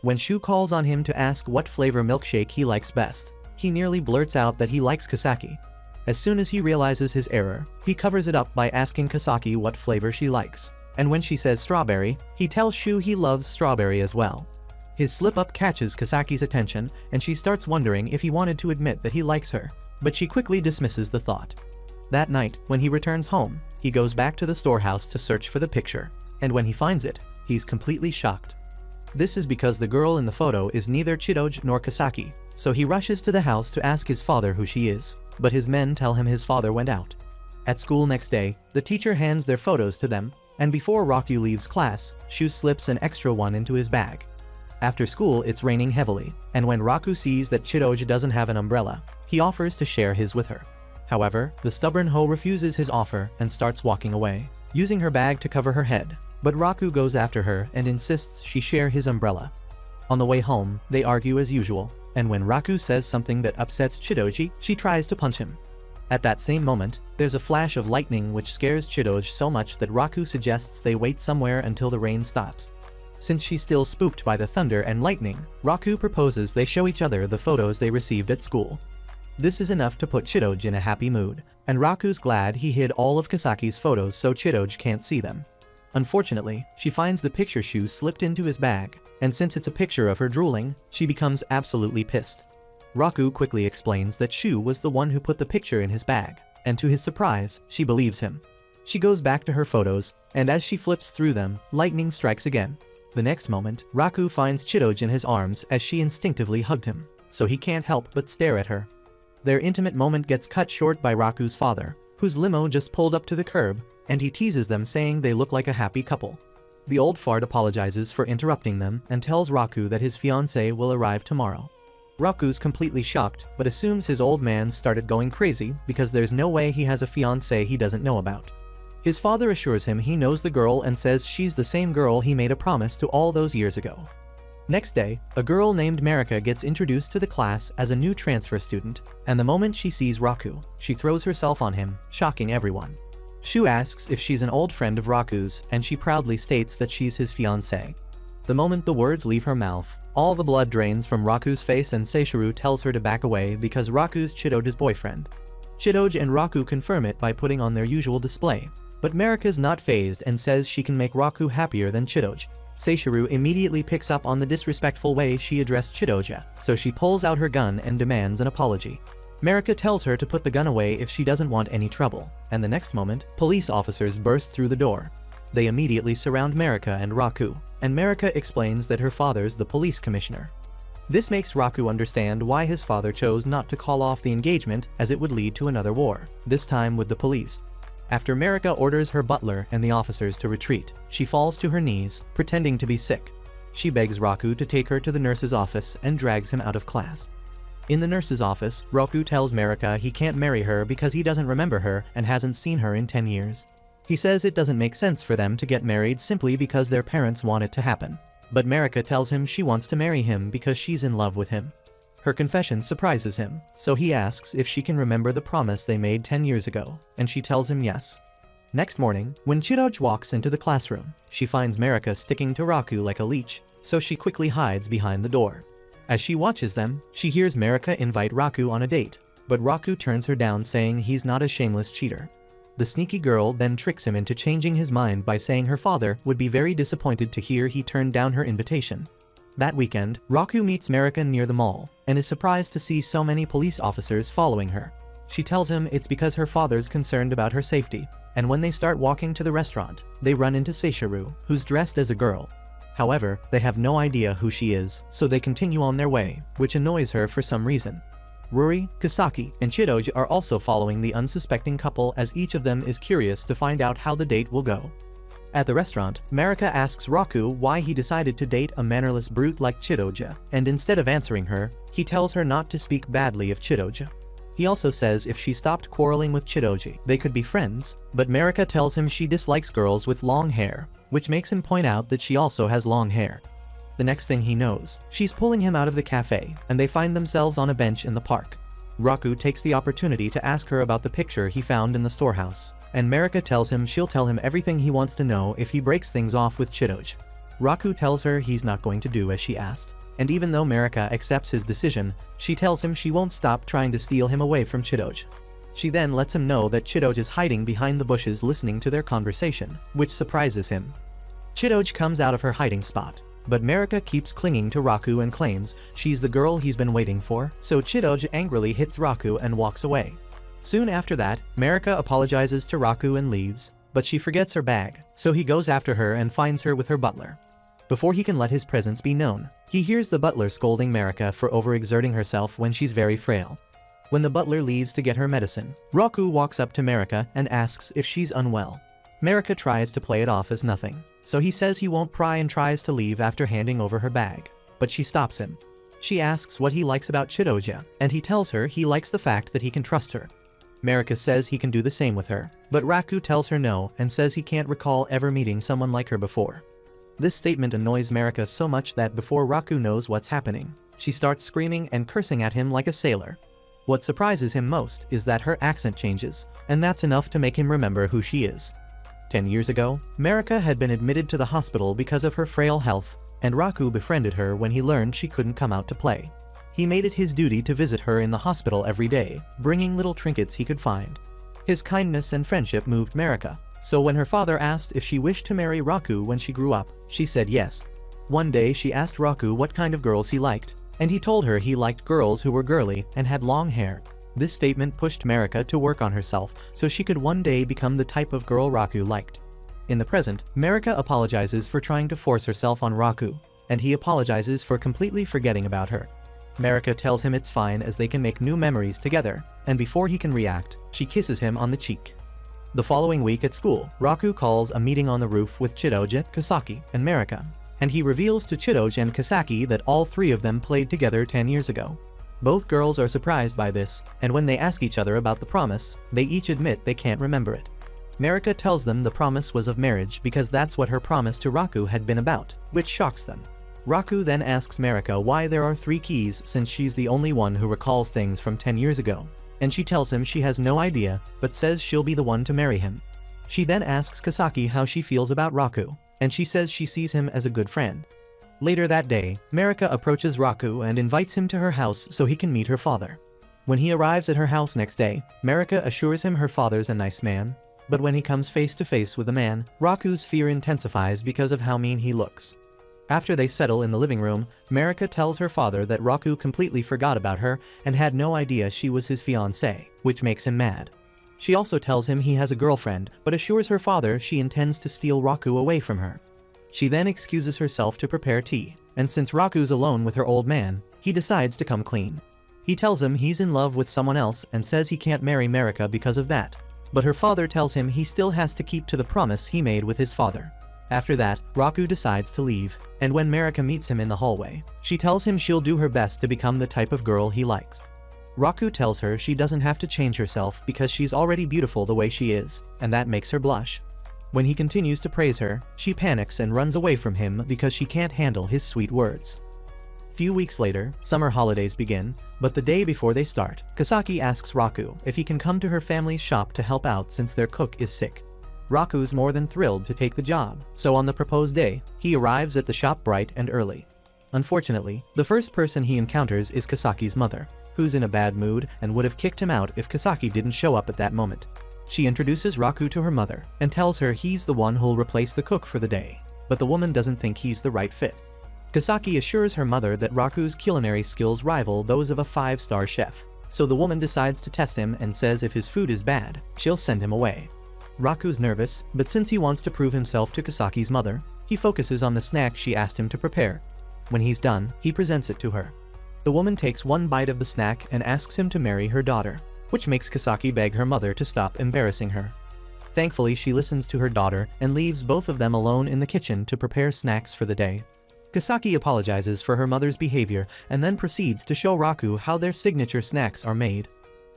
When Shu calls on him to ask what flavor milkshake he likes best, he nearly blurts out that he likes Kasaki. As soon as he realizes his error, he covers it up by asking Kasaki what flavor she likes, and when she says strawberry, he tells Shu he loves strawberry as well. His slip-up catches Kasaki's attention, and she starts wondering if he wanted to admit that he likes her, but she quickly dismisses the thought. That night, when he returns home, he goes back to the storehouse to search for the picture, and when he finds it, he's completely shocked. This is because the girl in the photo is neither Chidoj nor Kasaki, so he rushes to the house to ask his father who she is, but his men tell him his father went out. At school next day, the teacher hands their photos to them, and before Raku leaves class, Shu slips an extra one into his bag. After school, it's raining heavily, and when Raku sees that Chidoj doesn't have an umbrella, he offers to share his with her. However, the stubborn Ho refuses his offer and starts walking away, using her bag to cover her head, but Raku goes after her and insists she share his umbrella. On the way home, they argue as usual, and when Raku says something that upsets Chidoj, she tries to punch him. At that same moment, there's a flash of lightning which scares Chidoj so much that Raku suggests they wait somewhere until the rain stops. Since she's still spooked by the thunder and lightning, Raku proposes they show each other the photos they received at school. This is enough to put Chidoj in a happy mood, and Raku's glad he hid all of Kasaki's photos so Chidoj can't see them. Unfortunately, she finds the picture Shu slipped into his bag, and since it's a picture of her drooling, she becomes absolutely pissed. Raku quickly explains that Shu was the one who put the picture in his bag, and to his surprise, she believes him. She goes back to her photos, and as she flips through them, lightning strikes again. The next moment, Raku finds Chidoj in his arms as she instinctively hugged him, so he can't help but stare at her. Their intimate moment gets cut short by Raku's father, whose limo just pulled up to the curb, and he teases them saying they look like a happy couple. The old fart apologizes for interrupting them and tells Raku that his fiancée will arrive tomorrow. Raku's completely shocked, but assumes his old man started going crazy because there's no way he has a fiancée he doesn't know about. His father assures him he knows the girl and says she's the same girl he made a promise to all those years ago. Next day, a girl named Marika gets introduced to the class as a new transfer student, and the moment she sees Raku, she throws herself on him, shocking everyone. Shu asks if she's an old friend of Raku's, and she proudly states that she's his fiancée. The moment the words leave her mouth, all the blood drains from Raku's face and Seishiro tells her to back away because Raku's Chidoj's boyfriend. Chidoj and Raku confirm it by putting on their usual display, but Marika's not fazed and says she can make Raku happier than Chidoj. Seishiro immediately picks up on the disrespectful way she addressed Chidoj, so she pulls out her gun and demands an apology. Marika tells her to put the gun away if she doesn't want any trouble, and the next moment, police officers burst through the door. They immediately surround Marika and Raku, and Marika explains that her father's the police commissioner. This makes Raku understand why his father chose not to call off the engagement, as it would lead to another war, this time with the police. After Marika orders her butler and the officers to retreat, she falls to her knees, pretending to be sick. She begs Raku to take her to the nurse's office and drags him out of class. In the nurse's office, Raku tells Marika he can't marry her because he doesn't remember her and hasn't seen her in 10 years. He says it doesn't make sense for them to get married simply because their parents want it to happen. But Marika tells him she wants to marry him because she's in love with him. Her confession surprises him, so he asks if she can remember the promise they made 10 years ago, and she tells him yes. Next morning, when Chidoj walks into the classroom, she finds Marika sticking to Raku like a leech, so she quickly hides behind the door. As she watches them, she hears Marika invite Raku on a date, but Raku turns her down saying he's not a shameless cheater. The sneaky girl then tricks him into changing his mind by saying her father would be very disappointed to hear he turned down her invitation. That weekend, Raku meets Marika near the mall, and is surprised to see so many police officers following her. She tells him it's because her father's concerned about her safety, and when they start walking to the restaurant, they run into Seishiro, who's dressed as a girl. However, they have no idea who she is, so they continue on their way, which annoys her for some reason. Ruri, Kasaki, and Chidoj are also following the unsuspecting couple as each of them is curious to find out how the date will go. At the restaurant, Marika asks Raku why he decided to date a mannerless brute like Chidoj, and instead of answering her, he tells her not to speak badly of Chidoj. He also says if she stopped quarreling with Chidoj, they could be friends, but Marika tells him she dislikes girls with long hair, which makes him point out that she also has long hair. The next thing he knows, she's pulling him out of the cafe, and they find themselves on a bench in the park. Raku takes the opportunity to ask her about the picture he found in the storehouse, and Marika tells him she'll tell him everything he wants to know if he breaks things off with Chidoj. Raku tells her he's not going to do as she asked, and even though Marika accepts his decision, she tells him she won't stop trying to steal him away from Chidoj. She then lets him know that Chidoj is hiding behind the bushes listening to their conversation, which surprises him. Chidoj comes out of her hiding spot, but Marika keeps clinging to Raku and claims she's the girl he's been waiting for, so Chidoj angrily hits Raku and walks away. Soon after that, Marika apologizes to Raku and leaves, but she forgets her bag, so he goes after her and finds her with her butler. Before he can let his presence be known, he hears the butler scolding Marika for overexerting herself when she's very frail. When the butler leaves to get her medicine, Raku walks up to Marika and asks if she's unwell. Marika tries to play it off as nothing, so he says he won't pry and tries to leave after handing over her bag, but she stops him. She asks what he likes about Chidoj, and he tells her he likes the fact that he can trust her. Marika says he can do the same with her, but Raku tells her no and says he can't recall ever meeting someone like her before. This statement annoys Marika so much that before Raku knows what's happening, she starts screaming and cursing at him like a sailor. What surprises him most is that her accent changes, and that's enough to make him remember who she is. 10 years ago, Marika had been admitted to the hospital because of her frail health, and Raku befriended her when he learned she couldn't come out to play. He made it his duty to visit her in the hospital every day, bringing little trinkets he could find. His kindness and friendship moved Marika, so when her father asked if she wished to marry Raku when she grew up, she said yes. One day she asked Raku what kind of girls he liked, and he told her he liked girls who were girly and had long hair. This statement pushed Marika to work on herself so she could one day become the type of girl Raku liked. In the present, Marika apologizes for trying to force herself on Raku, and he apologizes for completely forgetting about her. Marika tells him it's fine as they can make new memories together, and before he can react, she kisses him on the cheek. The following week at school, Raku calls a meeting on the roof with Chidouji, Kasaki, and Marika, and he reveals to Chidouji and Kasaki that all three of them played together 10 years ago. Both girls are surprised by this, and when they ask each other about the promise, they each admit they can't remember it. Marika tells them the promise was of marriage because that's what her promise to Raku had been about, which shocks them. Raku then asks Marika why there are 3 keys since she's the only one who recalls things from 10 years ago, and she tells him she has no idea but says she'll be the one to marry him. She then asks Kasaki how she feels about Raku, and she says she sees him as a good friend. Later that day, Marika approaches Raku and invites him to her house so he can meet her father. When he arrives at her house next day, Marika assures him her father's a nice man, but when he comes face to face with the man, Raku's fear intensifies because of how mean he looks. After they settle in the living room, Marika tells her father that Raku completely forgot about her and had no idea she was his fiancée, which makes him mad. She also tells him he has a girlfriend, but assures her father she intends to steal Raku away from her. She then excuses herself to prepare tea, and since Raku's alone with her old man, he decides to come clean. He tells him he's in love with someone else and says he can't marry Marika because of that, but her father tells him he still has to keep to the promise he made with his father. After that, Raku decides to leave, and when Marika meets him in the hallway, she tells him she'll do her best to become the type of girl he likes. Raku tells her she doesn't have to change herself because she's already beautiful the way she is, and that makes her blush. When he continues to praise her, she panics and runs away from him because she can't handle his sweet words. Few weeks later, summer holidays begin, but the day before they start, Kasaki asks Raku if he can come to her family's shop to help out since their cook is sick. Raku's more than thrilled to take the job, so on the proposed day, he arrives at the shop bright and early. Unfortunately, the first person he encounters is Kasaki's mother, who's in a bad mood and would have kicked him out if Kasaki didn't show up at that moment. She introduces Raku to her mother and tells her he's the one who'll replace the cook for the day, but the woman doesn't think he's the right fit. Kasaki assures her mother that Raku's culinary skills rival those of a 5-star chef, so the woman decides to test him and says if his food is bad, she'll send him away. Raku's nervous, but since he wants to prove himself to Kasaki's mother, he focuses on the snack she asked him to prepare. When he's done, he presents it to her. The woman takes one bite of the snack and asks him to marry her daughter, which makes Kasaki beg her mother to stop embarrassing her. Thankfully, she listens to her daughter and leaves both of them alone in the kitchen to prepare snacks for the day. Kasaki apologizes for her mother's behavior and then proceeds to show Raku how their signature snacks are made.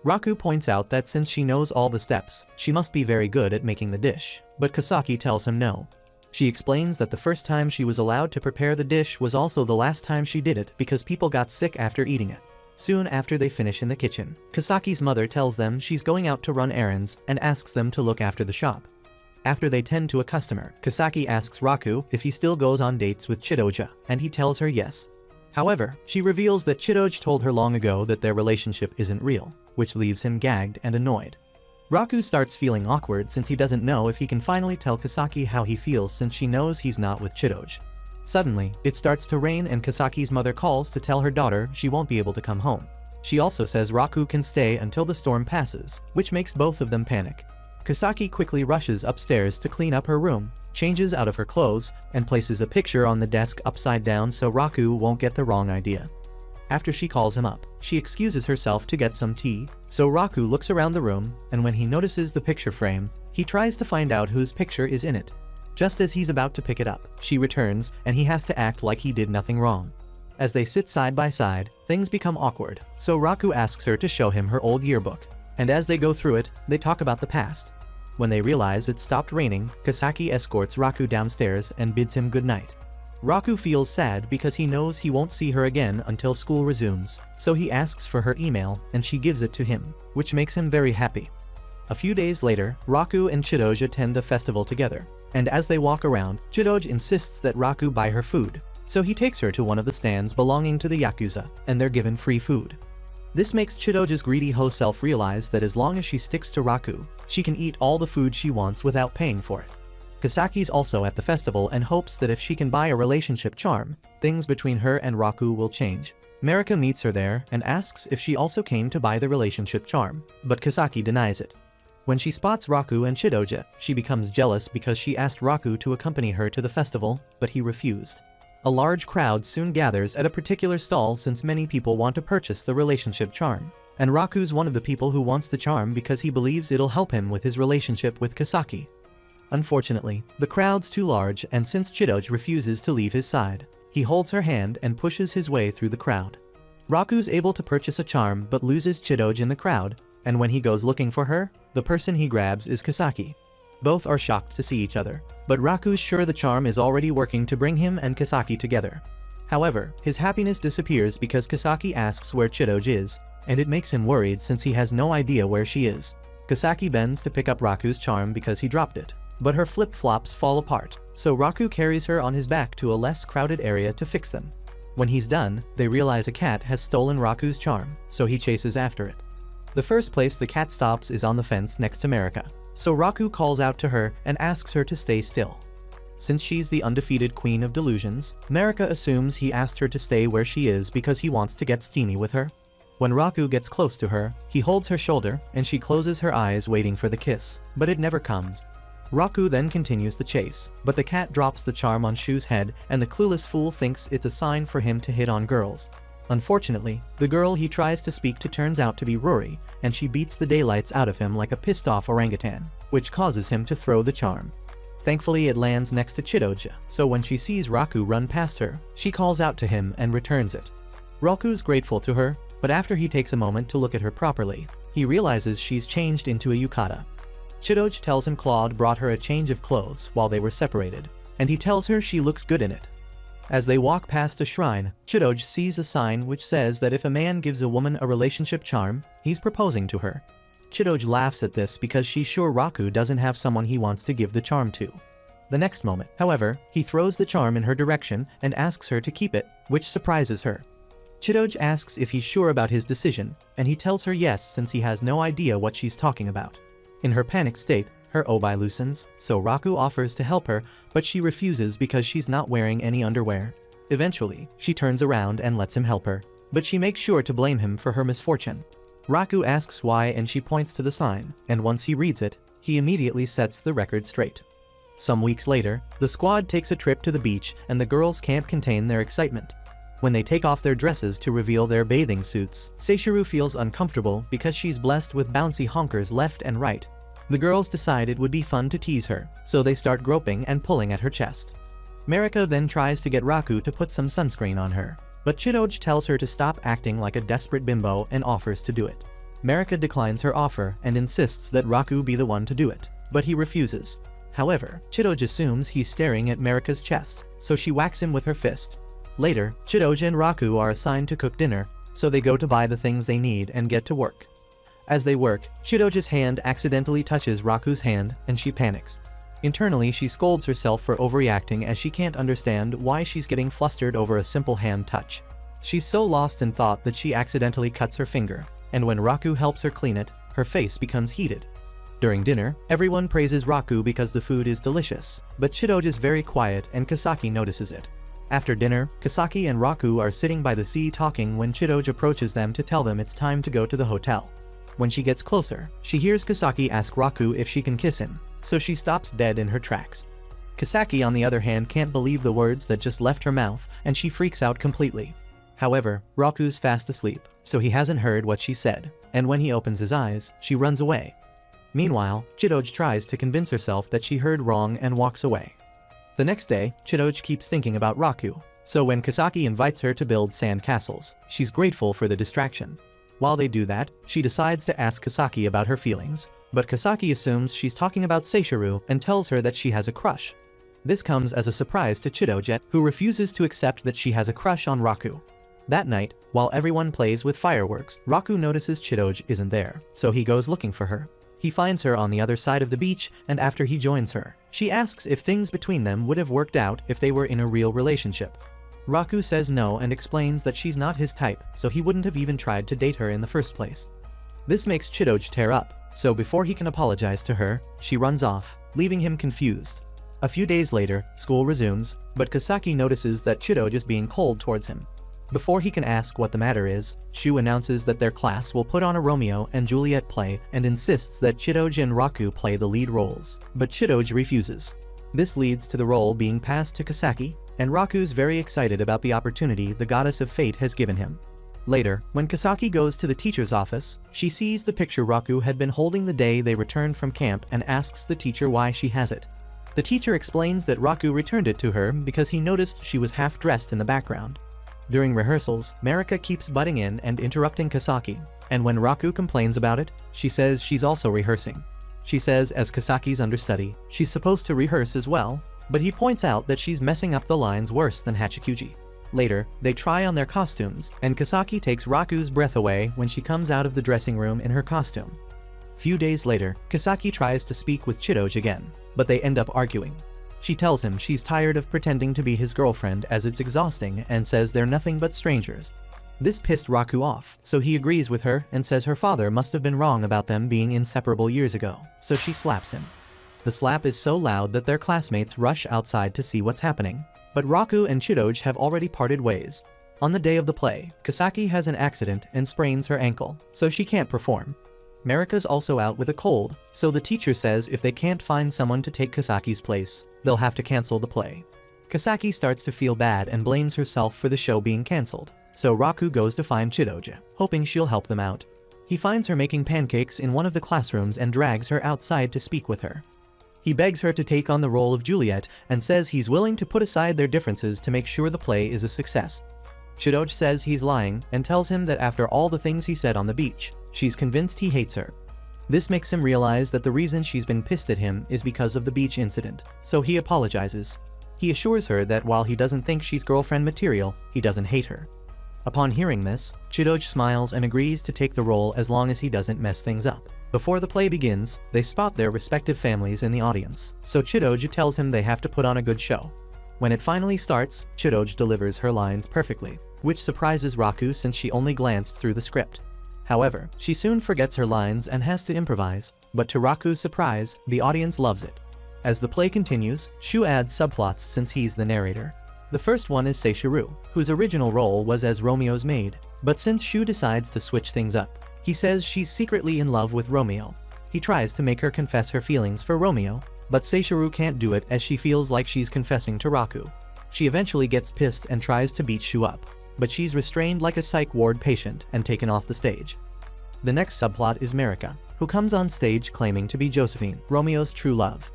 Raku points out that since she knows all the steps, she must be very good at making the dish, but Kasaki tells him no. She explains that the first time she was allowed to prepare the dish was also the last time she did it because people got sick after eating it. Soon after they finish in the kitchen, Kasaki's mother tells them she's going out to run errands and asks them to look after the shop. After they tend to a customer, Kasaki asks Raku if he still goes on dates with Chidouji, and he tells her yes. However, she reveals that Chidouji told her long ago that their relationship isn't real, which leaves him gagged and annoyed. Raku starts feeling awkward since he doesn't know if he can finally tell Kasaki how he feels since she knows he's not with Chidouji. Suddenly, it starts to rain and Kasaki's mother calls to tell her daughter she won't be able to come home. She also says Raku can stay until the storm passes, which makes both of them panic. Kasaki quickly rushes upstairs to clean up her room, changes out of her clothes, and places a picture on the desk upside down so Raku won't get the wrong idea. After she calls him up, she excuses herself to get some tea, so Raku looks around the room, and when he notices the picture frame, he tries to find out whose picture is in it. Just as he's about to pick it up, she returns, and he has to act like he did nothing wrong. As they sit side by side, things become awkward, so Raku asks her to show him her old yearbook, and as they go through it, they talk about the past. When they realize it stopped raining, Kasaki escorts Raku downstairs and bids him goodnight. Raku feels sad because he knows he won't see her again until school resumes, so he asks for her email and she gives it to him, which makes him very happy. A few days later, Raku and Chidoj attend a festival together, and as they walk around, Chidoj insists that Raku buy her food, so he takes her to one of the stands belonging to the Yakuza, and they're given free food. This makes Chidoj's greedy hoe self realize that as long as she sticks to Raku, she can eat all the food she wants without paying for it. Kasaki's also at the festival and hopes that if she can buy a relationship charm, things between her and Raku will change. Marika meets her there and asks if she also came to buy the relationship charm, but Kasaki denies it. When she spots Raku and Chidoja, she becomes jealous because she asked Raku to accompany her to the festival, but he refused. A large crowd soon gathers at a particular stall since many people want to purchase the relationship charm, and Raku's one of the people who wants the charm because he believes it'll help him with his relationship with Kasaki. Unfortunately, the crowd's too large, and since Chidoj refuses to leave his side, he holds her hand and pushes his way through the crowd. Raku's able to purchase a charm but loses Chidoj in the crowd, and when he goes looking for her, the person he grabs is Kasaki. Both are shocked to see each other, but Raku's sure the charm is already working to bring him and Kasaki together. However, his happiness disappears because Kasaki asks where Chidoj is, and it makes him worried since he has no idea where she is. Kasaki bends to pick up Raku's charm because he dropped it, but her flip-flops fall apart, so Raku carries her on his back to a less crowded area to fix them. When he's done, they realize a cat has stolen Raku's charm, so he chases after it. The first place the cat stops is on the fence next to Marika, so Raku calls out to her and asks her to stay still. Since she's the undefeated queen of delusions, Marika assumes he asked her to stay where she is because he wants to get steamy with her. When Raku gets close to her, he holds her shoulder and she closes her eyes waiting for the kiss, but it never comes. Raku then continues the chase, but the cat drops the charm on Shu's head and the clueless fool thinks it's a sign for him to hit on girls. Unfortunately, the girl he tries to speak to turns out to be Rory, and she beats the daylights out of him like a pissed-off orangutan, which causes him to throw the charm. Thankfully it lands next to Chidoja, so when she sees Raku run past her, she calls out to him and returns it. Raku's grateful to her, but after he takes a moment to look at her properly, he realizes she's changed into a yukata. Chidoj tells him Claude brought her a change of clothes while they were separated, and he tells her she looks good in it. As they walk past a shrine, Chidoj sees a sign which says that if a man gives a woman a relationship charm, he's proposing to her. Chidoj laughs at this because she's sure Raku doesn't have someone he wants to give the charm to. The next moment, however, he throws the charm in her direction and asks her to keep it, which surprises her. Chidoj asks if he's sure about his decision, and he tells her yes since he has no idea what she's talking about. In her panic state, her obi loosens, so Raku offers to help her, but she refuses because she's not wearing any underwear. Eventually, she turns around and lets him help her, but she makes sure to blame him for her misfortune. Raku asks why and she points to the sign, and once he reads it, he immediately sets the record straight. Some weeks later, the squad takes a trip to the beach and the girls can't contain their excitement. When they take off their dresses to reveal their bathing suits, Seishiro feels uncomfortable because she's blessed with bouncy honkers left and right. The girls decide it would be fun to tease her, so they start groping and pulling at her chest. Marika then tries to get Raku to put some sunscreen on her, but Chidoj tells her to stop acting like a desperate bimbo and offers to do it. Marika declines her offer and insists that Raku be the one to do it, but he refuses. However, Chidoj assumes he's staring at Marika's chest, so she whacks him with her fist. Later, Chidoj and Raku are assigned to cook dinner, so they go to buy the things they need and get to work. As they work, Chidoj's hand accidentally touches Raku's hand and she panics. Internally, she scolds herself for overreacting as she can't understand why she's getting flustered over a simple hand touch. She's so lost in thought that she accidentally cuts her finger, and when Raku helps her clean it, her face becomes heated. During dinner, everyone praises Raku because the food is delicious, but Chidoj is very quiet and Kasaki notices it. After dinner, Kasaki and Raku are sitting by the sea talking when Chidoj approaches them to tell them it's time to go to the hotel. When she gets closer, she hears Kasaki ask Raku if she can kiss him, so she stops dead in her tracks. Kasaki on the other hand can't believe the words that just left her mouth and she freaks out completely. However, Raku's fast asleep, so he hasn't heard what she said, and when he opens his eyes, she runs away. Meanwhile, Chidoj tries to convince herself that she heard wrong and walks away. The next day, Chidoj keeps thinking about Raku, so when Kasaki invites her to build sand castles, she's grateful for the distraction. While they do that, she decides to ask Kasaki about her feelings, but Kasaki assumes she's talking about Seishiro and tells her that she has a crush. This comes as a surprise to Chidoj, who refuses to accept that she has a crush on Raku. That night, while everyone plays with fireworks, Raku notices Chidoj isn't there, so he goes looking for her. He finds her on the other side of the beach, and after he joins her, she asks if things between them would have worked out if they were in a real relationship. Raku says no and explains that she's not his type, so he wouldn't have even tried to date her in the first place. This makes Chidoge tear up, so before he can apologize to her, she runs off, leaving him confused. A few days later, school resumes, but Kasaki notices that Chidoge is being cold towards him. Before he can ask what the matter is, Shu announces that their class will put on a Romeo and Juliet play and insists that Chidoge and Raku play the lead roles, but Chidoge refuses. This leads to the role being passed to Kasaki, and Raku's very excited about the opportunity the goddess of fate has given him. Later, when Kasaki goes to the teacher's office, she sees the picture Raku had been holding the day they returned from camp and asks the teacher why she has it. The teacher explains that Raku returned it to her because he noticed she was half dressed in the background. During rehearsals, Marika keeps butting in and interrupting Kasaki, and when Raku complains about it, she says she's also rehearsing. She says as Kasaki's understudy, she's supposed to rehearse as well, but he points out that she's messing up the lines worse than Hachikuji. Later, they try on their costumes, and Kasaki takes Raku's breath away when she comes out of the dressing room in her costume. Few days later, Kasaki tries to speak with Chidoge again, but they end up arguing. She tells him she's tired of pretending to be his girlfriend as it's exhausting and says they're nothing but strangers. This pissed Raku off, so he agrees with her and says her father must have been wrong about them being inseparable years ago, so she slaps him. The slap is so loud that their classmates rush outside to see what's happening, but Raku and Chidoge have already parted ways. On the day of the play, Kasaki has an accident and sprains her ankle, so she can't perform. Marika's also out with a cold, so the teacher says if they can't find someone to take Kasaki's place, they'll have to cancel the play. Kasaki starts to feel bad and blames herself for the show being cancelled, so Raku goes to find Chidoge, hoping she'll help them out. He finds her making pancakes in one of the classrooms and drags her outside to speak with her. He begs her to take on the role of Juliet and says he's willing to put aside their differences to make sure the play is a success. Chidoge says he's lying and tells him that after all the things he said on the beach, she's convinced he hates her. This makes him realize that the reason she's been pissed at him is because of the beach incident, so he apologizes. He assures her that while he doesn't think she's girlfriend material, he doesn't hate her. Upon hearing this, Chidoge smiles and agrees to take the role as long as he doesn't mess things up. Before the play begins, they spot their respective families in the audience, so Chidoge tells him they have to put on a good show. When it finally starts, Chidoge delivers her lines perfectly, which surprises Raku since she only glanced through the script. However, she soon forgets her lines and has to improvise, but to Raku's surprise, the audience loves it. As the play continues, Shu adds subplots since he's the narrator. The first one is Seishiru, whose original role was as Romeo's maid, but since Shu decides to switch things up, he says she's secretly in love with Romeo. He tries to make her confess her feelings for Romeo, but Seishiru can't do it as she feels like she's confessing to Raku. She eventually gets pissed and tries to beat Shu up, but she's restrained like a psych ward patient and taken off the stage. The next subplot is Marika, who comes on stage claiming to be Josephine, Romeo's true love.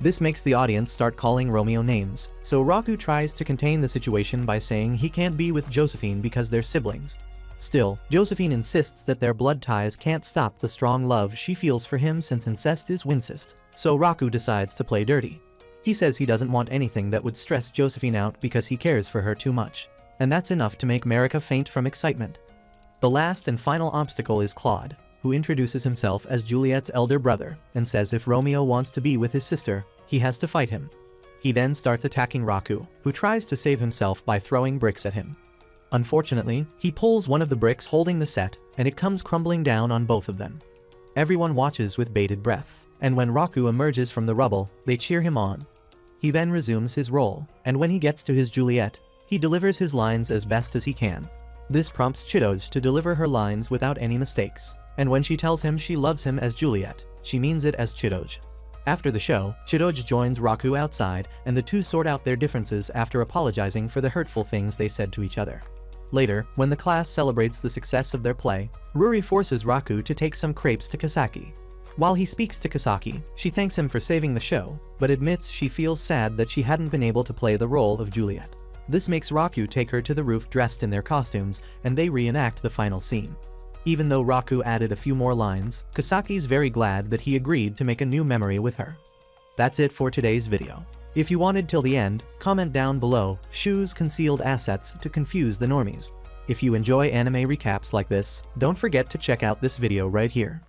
This makes the audience start calling Romeo names, so Raku tries to contain the situation by saying he can't be with Josephine because they're siblings. Still, Josephine insists that their blood ties can't stop the strong love she feels for him since incest is wincest, so Raku decides to play dirty. He says he doesn't want anything that would stress Josephine out because he cares for her too much, and that's enough to make Marika faint from excitement. The last and final obstacle is Claude, who introduces himself as Juliet's elder brother and says if Romeo wants to be with his sister, he has to fight him. He then starts attacking Raku, who tries to save himself by throwing bricks at him. Unfortunately, he pulls one of the bricks holding the set, and it comes crumbling down on both of them. Everyone watches with bated breath, and when Raku emerges from the rubble, they cheer him on. He then resumes his role, and when he gets to his Juliet, he delivers his lines as best as he can. This prompts Chidoge to deliver her lines without any mistakes, and when she tells him she loves him as Juliet, she means it as Chidoge. After the show, Chidoge joins Raku outside, and the two sort out their differences after apologizing for the hurtful things they said to each other. Later, when the class celebrates the success of their play, Ruri forces Raku to take some crepes to Kasaki. While he speaks to Kasaki, she thanks him for saving the show, but admits she feels sad that she hadn't been able to play the role of Juliet. This makes Raku take her to the roof dressed in their costumes, and they reenact the final scene. Even though Raku added a few more lines, Kasaki's very glad that he agreed to make a new memory with her. That's it for today's video. If you wanted till the end, comment down below Shu's concealed assets to confuse the normies. If you enjoy anime recaps like this, don't forget to check out this video right here.